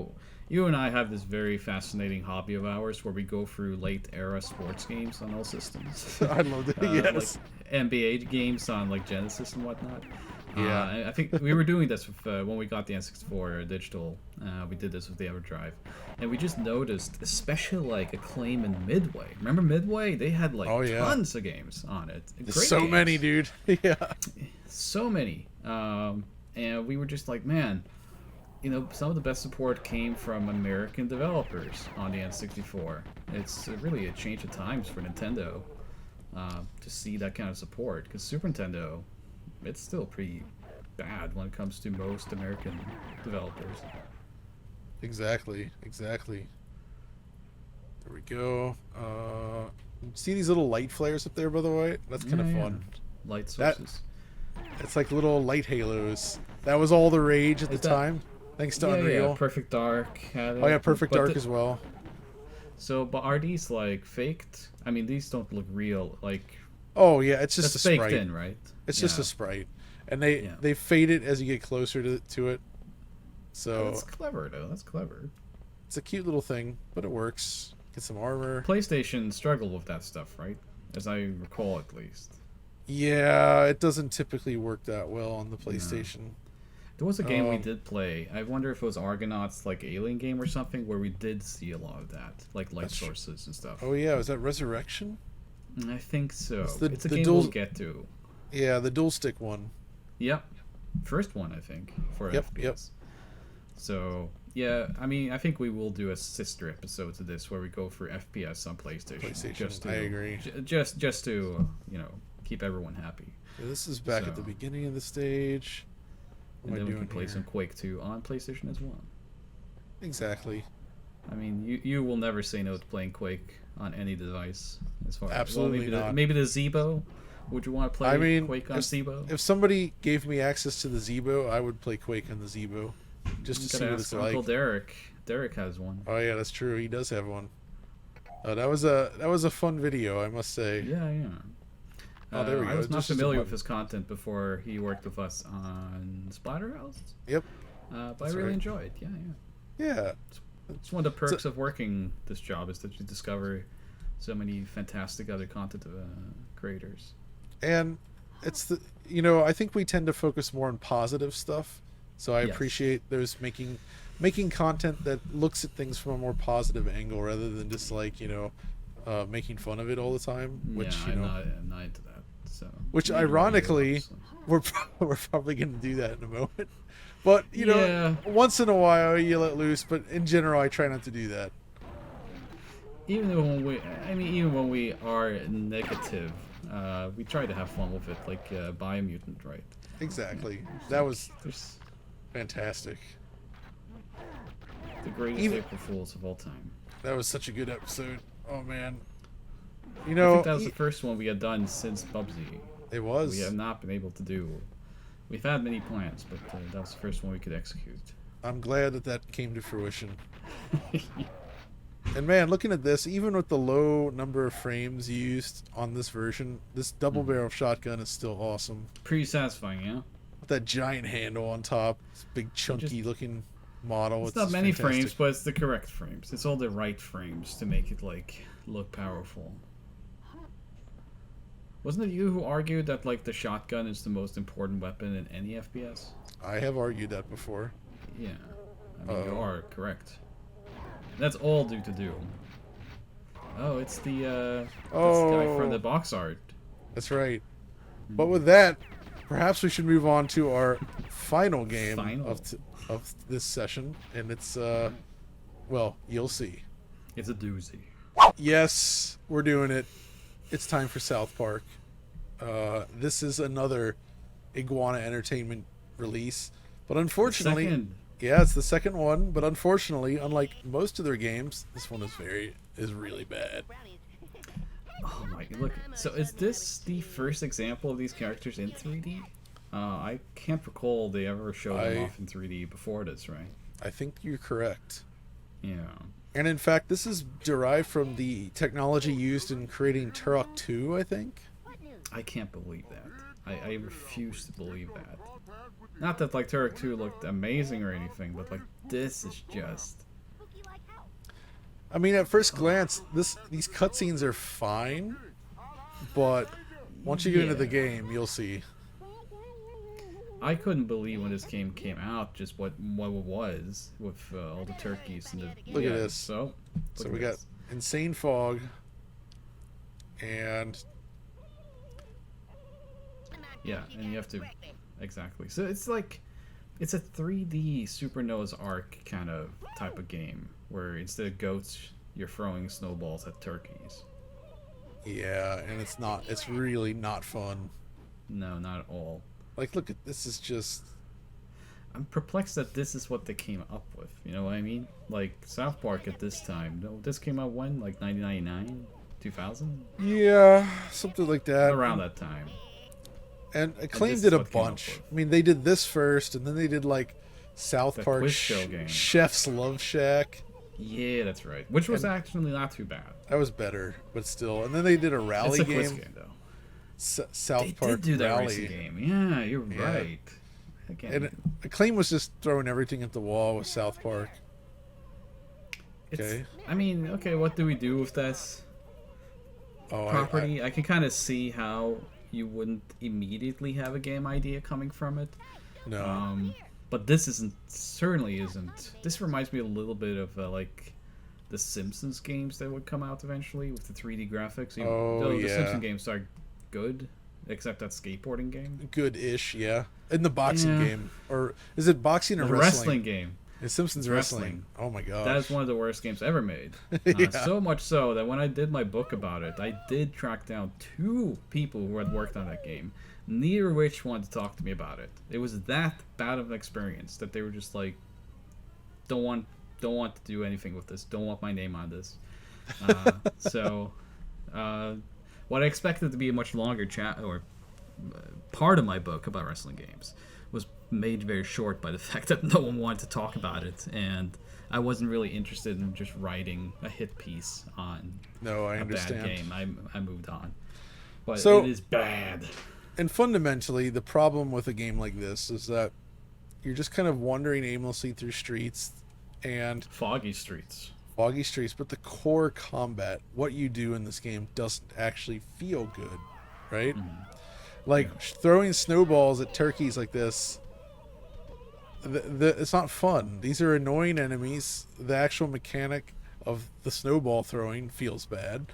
you and I have this very fascinating hobby of ours where we go through late era sports games on all systems. I love it. Yes. Like NBA games on like Genesis and whatnot. Yeah. I think we were doing this with, when we got the N64 digital. We did this with the EverDrive, and we just noticed, especially like Acclaim and Midway. Remember Midway? They had like tons of games on it. There's so many, dude. Yeah. So many. And we were just like, man, you know, some of the best support came from American developers on the N64. It's really a change of times for Nintendo to see that kind of support, because Super Nintendo, it's still pretty bad when it comes to most American developers. Exactly. There we go. See these little light flares up there, by the way? That's kind of fun. Light sources. It's like little light halos. That was all the rage at the time, thanks to Unreal. Yeah, Perfect Dark had it. Oh yeah, Perfect Dark as well. So, but are these like faked? I mean, these don't look real. Like, oh yeah, it's just a sprite. Faked in, right? It's just a sprite, and they fade it as you get closer to it. So that's clever, though. That's clever. It's a cute little thing, but it works. Get some armor. PlayStation struggled with that stuff, right? As I recall, at least. Yeah, it doesn't typically work that well on the PlayStation. No. There was a game we did play. I wonder if it was Argonauts, like Alien game or something, where we did see a lot of that, like light sources and stuff. Oh yeah, was that Resurrection? I think so. It's a game we'll get to. Yeah, the dual stick one. Yep. First one, I think, for FPS. Yep. So, yeah, I mean, I think we will do a sister episode to this where we go for FPS on PlayStation. I agree. Just to, you know, keep everyone happy. Yeah, this is back at the beginning of the stage. And then we can play some Quake 2 on PlayStation as well. Exactly. I mean, you will never say no to playing Quake on any device. As far Absolutely not. Maybe the Zeebo. Would you want to play Quake on Zeebo? If somebody gave me access to the Zeebo, I would play Quake on the Zeebo. Just to see what it's like. Uncle Derek. Derek has one. Oh yeah, that's true. He does have one. That was a fun video, I must say. Yeah. Oh, there we go. I was not familiar with his content before he worked with us on Splatterhouse. Yep. But I really enjoyed. Yeah. It's one of the perks of working this job is that you discover so many fantastic other content creators. And it's I think we tend to focus more on positive stuff. So I appreciate those making content that looks at things from a more positive angle rather than just like, making fun of it all the time. Which I'm not into that. So which ironically, we're probably going to do that in a moment. But once in a while you let loose. But in general, I try not to do that. Even when we are negative, we try to have fun with it, like Biomutant, right? Exactly. That was fantastic. The greatest April Fools of all time. That was such a good episode. Oh man. I think that was the first one we had done since PUBG. It was. We have not been able to do. We've had many plans, but that was the first one we could execute. I'm glad that came to fruition. And man, looking at this, even with the low number of frames used on this version, this double barrel shotgun is still awesome. Pretty satisfying, yeah? With that giant handle on top, this big chunky looking model. It's not many frames, but it's the correct frames. It's all the right frames to make it look powerful. Wasn't it you who argued that the shotgun is the most important weapon in any FPS? I have argued that before. Yeah, I mean you are correct. That's all due to Doom. Oh, it's the this guy from the box art. That's right. But with that, perhaps we should move on to our final game of this session, and it's well, you'll see. It's a doozy. Yes, we're doing it. It's time for South Park. This is another Iguana Entertainment release, but unfortunately, yeah, it's the second one. But unfortunately, unlike most of their games, this one is really bad. Oh my! Look. So is this the first example of these characters in 3D? I can't recall they ever showed them off in 3D before this, right? I think you're correct. Yeah. And in fact, this is derived from the technology used in creating Turok 2, I think. I can't believe that. I refuse to believe that. Not that like Turok 2 looked amazing or anything, but like this is just... I mean, at first glance, these cutscenes are fine, but once you get into the game, you'll see. I couldn't believe when this game came out just what it was with all the turkeys and the... Look at this. So we got insane fog, and... Yeah, and you have to... Exactly. So it's like... It's a 3D Super Noah's Ark kind of type of game, where instead of goats, you're throwing snowballs at turkeys. Yeah, and it's really not fun. No, not at all. Like, look at this is just... I'm perplexed that this is what they came up with. You know what I mean? Like, South Park at this time. No, this came out when? Like 1999? 2000? Yeah, something like that. Around that time. And Acclaim did a bunch. I mean, they did this first, and then they did, like, South Park Chef's Love Shack. Yeah, that's right. Which was actually not too bad. That was better, but still. And then they did a rally game. It's a quiz game, though. South Park did do that rally racing game. Yeah, you're right. Again. And Acclaim was just throwing everything at the wall with South Park. Okay. I mean, okay, what do we do with this property? I can kind of see how you wouldn't immediately have a game idea coming from it. No. But this certainly isn't. This reminds me a little bit of like the Simpsons games that would come out eventually with the 3D graphics. The Simpsons games are good, except that skateboarding game. Good-ish, yeah. In the boxing game, or is it boxing or wrestling? Wrestling game. It's Simpsons wrestling. Oh my gosh. That is one of the worst games ever made. So much so that when I did my book about it, I did track down 2 people who had worked on that game, neither of which wanted to talk to me about it. It was that bad of an experience that they were just like, don't want to do anything with this. Don't want my name on this. What I expected to be a much longer chat or part of my book about wrestling games was made very short by the fact that no one wanted to talk about it, and I wasn't really interested in just writing a hit piece on a bad game. I moved on. But it is bad. And fundamentally, the problem with a game like this is that you're just kind of wandering aimlessly through streets and... Foggy streets, but the core combat, what you do in this game, doesn't actually feel good, right? Like, throwing snowballs at turkeys like this, it's not fun. These are annoying enemies. The actual mechanic of the snowball throwing feels bad.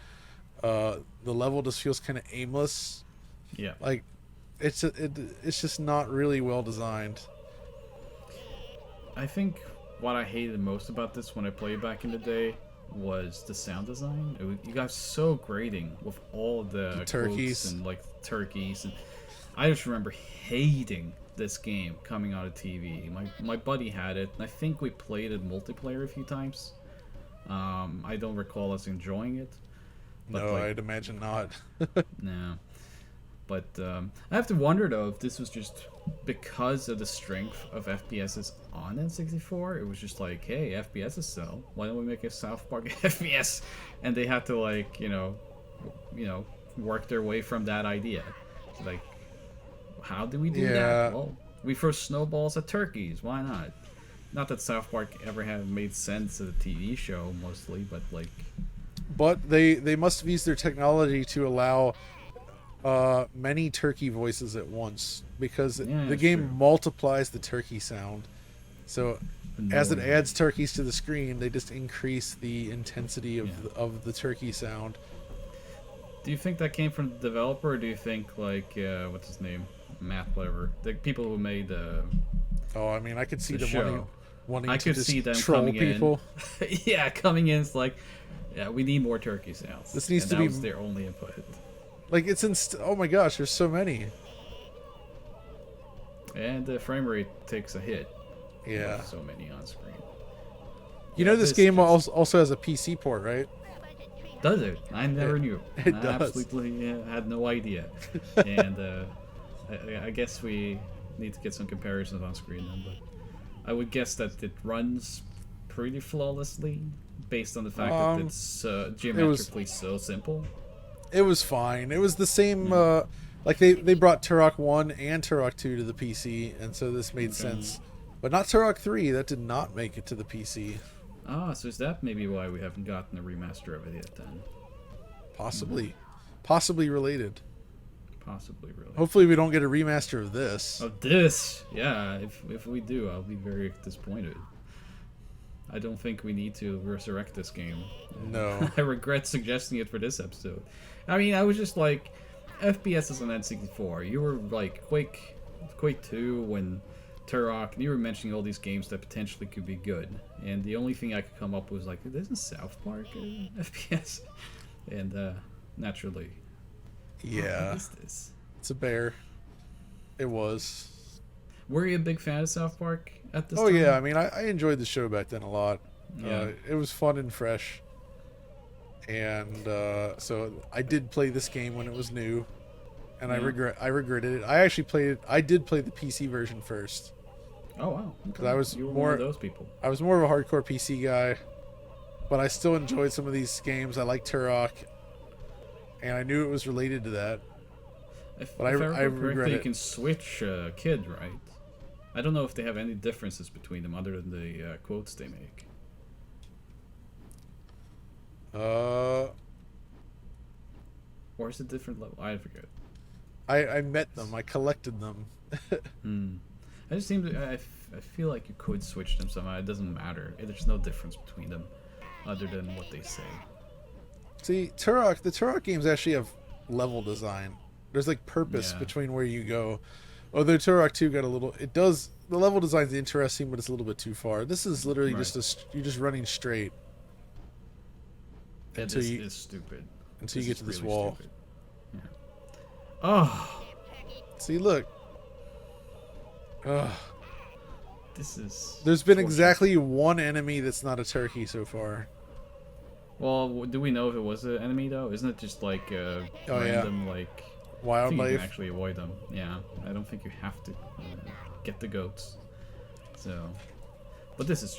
The level just feels kind of aimless. Yeah. Like, it's just not really well designed. I think what I hated most about this when I played back in the day was the sound design. You got so grating with all the turkeys and like turkeys, and I just remember hating this game coming out of TV. My buddy had it, and I think we played it multiplayer a few times. I don't recall us enjoying it. But no, I'd imagine not. No. But I have to wonder, though, if this was just because of the strength of FPSs on N64. It was just like, hey, FPSs sell. Why don't we make a South Park FPS? And they had to, like, you know, work their way from that idea. Like, how do we do that? Well, we throw snowballs at turkeys. Why not? Not that South Park ever had made sense as a TV show, mostly, but, like... But they must have used their technology to allow... many turkey voices at once, because the game multiplies the turkey sound. So as it adds turkeys to the screen, they just increase the intensity of the turkey sound. Do you think that came from the developer, or do you think like what's his name, Matt, whatever, the people who made Oh, I mean, I could see the them show? wanting I to could just see them troll coming people. in. Yeah, coming in. It's like, yeah, we need more turkey sales. This needs and to that be was their only input. like it's oh my gosh, there's so many. And the frame rate takes a hit. Yeah. With so many on screen. You Yeah, know this game also has a PC port, right? Does it? I never knew. It I does. absolutely had no idea. And I guess we need to get some comparisons on screen then, but I would guess that it runs pretty flawlessly based on the fact that it's geometrically so simple. It was fine. It was the same like they brought Turok 1 and Turok 2 to the PC, and so this made sense. But not Turok 3, that did not make it to the PC. Ah, so is that maybe why we haven't gotten a remaster of it yet then? Possibly. Possibly related. Possibly, really. Hopefully we don't get a remaster of this. Of this? Yeah, if we do, I'll be very disappointed. I don't think we need to resurrect this game. No. I regret suggesting it for this episode. I mean, I was just like, FPS is on N64. You were like, Quake 2 when Turok, and you were mentioning all these games that potentially could be good. And the only thing I could come up with was like, isn't South Park FPS? And naturally, Yeah. what is this? It's a bear. It was. Were you a big fan of South Park at this Oh time? yeah, I mean I enjoyed the show back then a lot. Yeah. It was fun and fresh. And so I did play this game when it was new, and I regretted it. I did play the PC version first. Oh wow! Because I was you were more one of those people. I was more of a hardcore PC guy, but I still enjoyed some of these games. I like Turok, and I knew it was related to that. If I I regret correctly, you it. can switch kid, right? I don't know if they have any differences between them other than the quotes they make. Or is it different level? I forget. I met them. I collected them. I just seem to. I feel like you could switch them somehow. It doesn't matter. There's no difference between them, other than what they say. See, the Turok games actually have level design. There's like purpose between where you go. Although Turok 2 got a little, the level design's interesting, but it's a little bit too far. This is literally you're just running straight. This is stupid. Until you get to this wall. Yeah. Oh. See, look. There's been exactly one enemy that's not a turkey so far. Well, do we know if it was an enemy though? Isn't it just like random like wildlife? I think you can actually avoid them. Yeah, I don't think you have to get the goats. So, but this is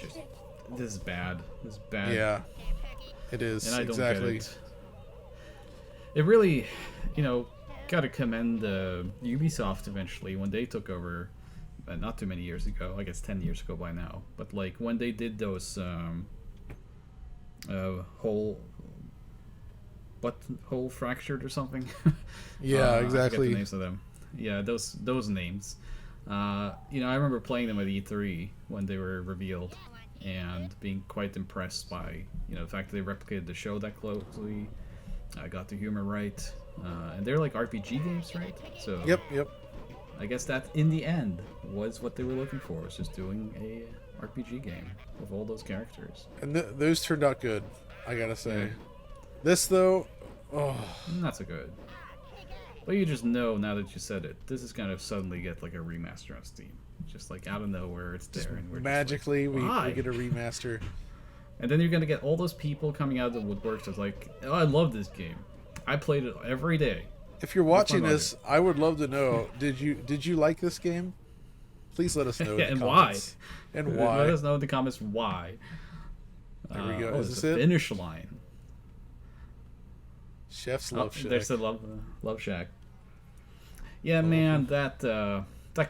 bad. This is bad. Yeah, it is. And I don't exactly. get it. It really, got to commend Ubisoft eventually when they took over. Not too many years ago, I guess 10 years ago by now. But like when they did those hole fractured or something. Yeah, exactly. I forget the names of them. Yeah, those names. I remember playing them at E3 when they were revealed, and being quite impressed by the fact that they replicated the show that closely. I got the humor right, and they're like RPG games, right? So Yep. I guess that in the end was what they were looking for, was just doing a RPG game with all those characters. And those turned out good, I gotta say. Yeah. This though, Not so good. But you just know now that you said it, this is gonna suddenly get like a remaster on Steam. Just like out of nowhere, it's there, and we're magically just like, we get a remaster. And then you're gonna get all those people coming out of the woodworks that's like, oh, I love this game. I played it every day. If you're watching this, I would love to know, did you like this game? Please let us know. Yeah, in and the why? comments. And why? Let us know in the comments why. There we go. Is this the it? finish line? Chef's Love Shack. There's the Love Shack. Yeah, man, that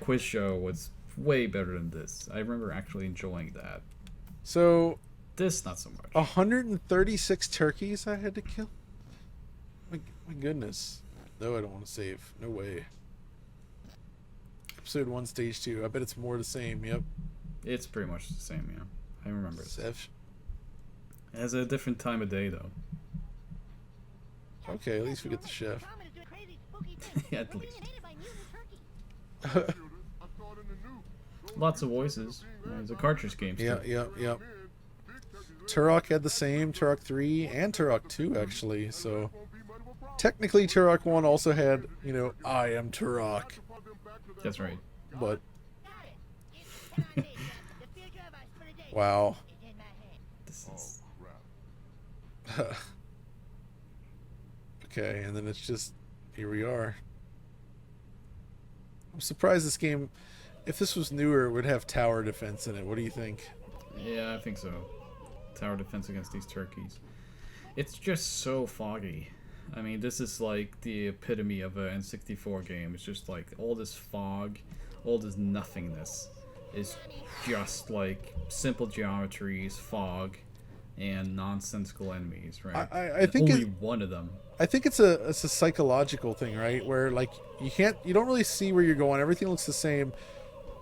quiz show was way better than this. I remember actually enjoying that. So This, not so much. 136 turkeys I had to kill? My goodness. No, I don't want to save. No way. Episode 1, Stage 2. I bet it's more the same. Yep. It's pretty much the same, yeah. I remember it. Sev. It has a different time of day, though. Okay, at least we get the chef. Yeah, at least. Lots of voices. It's a cartridge game. Yeah. Turok had the same, Turok 3 and Turok 2 actually, so technically Turok 1 also had, I am Turok. That's right. But wow. This is... Okay, and then it's just, here we are. I'm surprised this game, if this was newer, would have tower defense in it. What do you think? Yeah, I think so. Tower defense against these turkeys. It's just so foggy. I mean, this is like the epitome of an N64 game. It's just like all this fog, all this nothingness is just like simple geometries, fog, and nonsensical enemies, right? I think only one of them. I think it's a psychological thing, right? Where like you don't really see where you're going. Everything looks the same,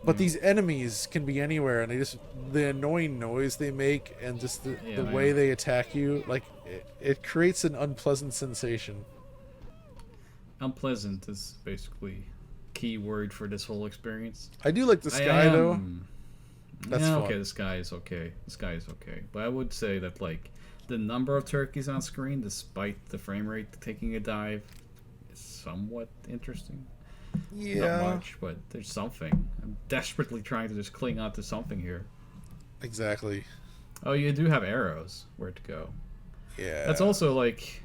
but these enemies can be anywhere, and the annoying noise they make, and just the way they attack you, like it creates an unpleasant sensation. Unpleasant is basically key word for this whole experience. I do like the sky though. That's fun. Okay. The sky is okay. But I would say that like the number of turkeys on screen, despite the frame rate taking a dive, is somewhat interesting. Yeah. Not much, but there's something. I'm desperately trying to just cling on to something here. Exactly. Oh, you do have arrows where to go. Yeah. That's also like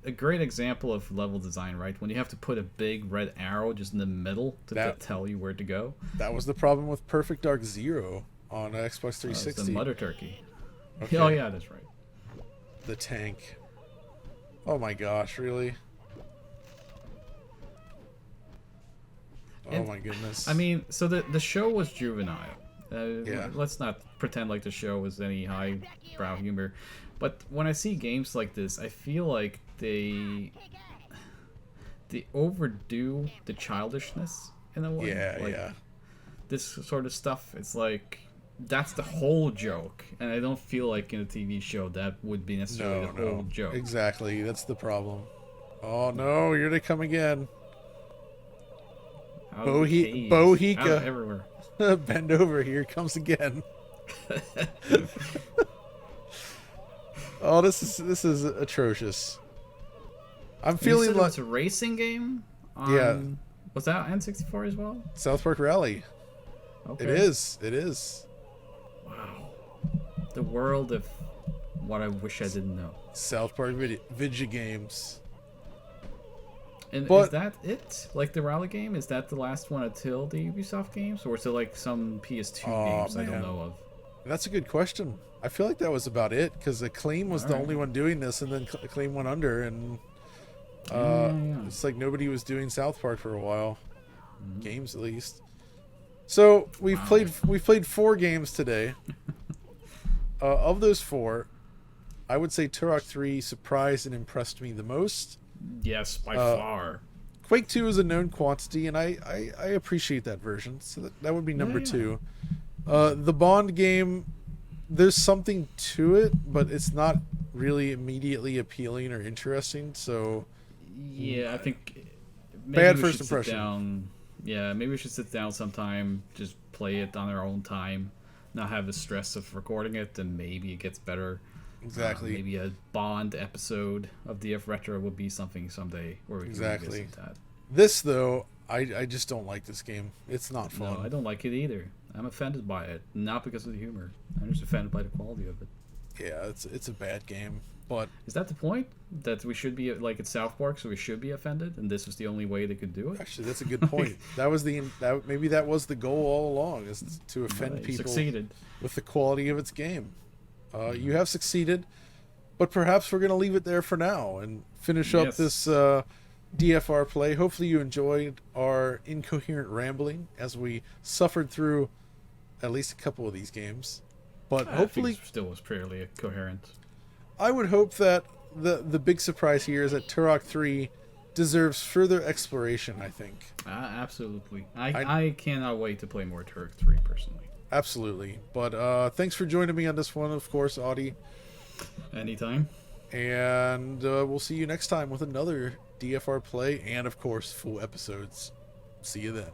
a great example of level design, right? When you have to put a big red arrow just in the middle to tell you where to go. That was the problem with Perfect Dark Zero on Xbox 360. It's the mother turkey. Okay. Oh yeah, that's right. The tank. Oh my gosh, really? Oh my goodness. I mean, so the show was juvenile. Yeah. Let's not pretend like the show was any highbrow humor. But when I see games like this, I feel like they overdo the childishness in a way. Yeah, like, yeah. This sort of stuff, it's like that's the whole joke, and I don't feel like in a TV show that would be necessarily the whole joke. Exactly, that's the problem. Oh no, here they come again. Bohika. Everywhere. Bend over, here it comes again. Oh, this is atrocious. I'm feeling like it's a racing game. Yeah. Was that N64 as well? South Park Rally. Okay. It is. Wow. The world of what I wish I didn't know. South Park video games. And is that it? Like the Rally game? Is that the last one until the Ubisoft games? Or is it like some PS2 games I don't know of? That's a good question. I feel like that was about it, because Acclaim was the only one doing this, and then Acclaim went under, and it's like nobody was doing South Park for a while. Games, at least. So we've played 4 games today. Of those 4, I would say Turok 3 surprised and impressed me the most. Yes, by far. Quake 2 is a known quantity, and I appreciate that version. So that would be number 2. The Bond game, there's something to it, but it's not really immediately appealing or interesting. So yeah, I think bad first impression. Maybe we should sit down sometime, just play it on our own time, not have the stress of recording it, and maybe it gets better. Exactly. Maybe a Bond episode of DF Retro would be something someday where we can revisit that. This, though, I just don't like this game. It's not fun. No, I don't like it either. I'm offended by it, not because of the humor. I'm just offended by the quality of it. Yeah, it's a bad game. But is that the point? That we should be like it's South Park, so we should be offended, and this was the only way they could do it? Actually, that's a good point. Maybe that was the goal all along, is to offend people succeeded with the quality of its game. You have succeeded, but perhaps we're going to leave it there for now and finish up this DFR play. Hopefully you enjoyed our incoherent rambling as we suffered through at least a couple of these games. But hopefully I think it still was fairly coherent. I would hope that the big surprise here is that Turok 3 deserves further exploration, I think. Absolutely. I cannot wait to play more Turok 3 personally. Absolutely. But thanks for joining me on this one, of course, Audie. Anytime. And we'll see you next time with another DFR play and, of course, full episodes. See you then.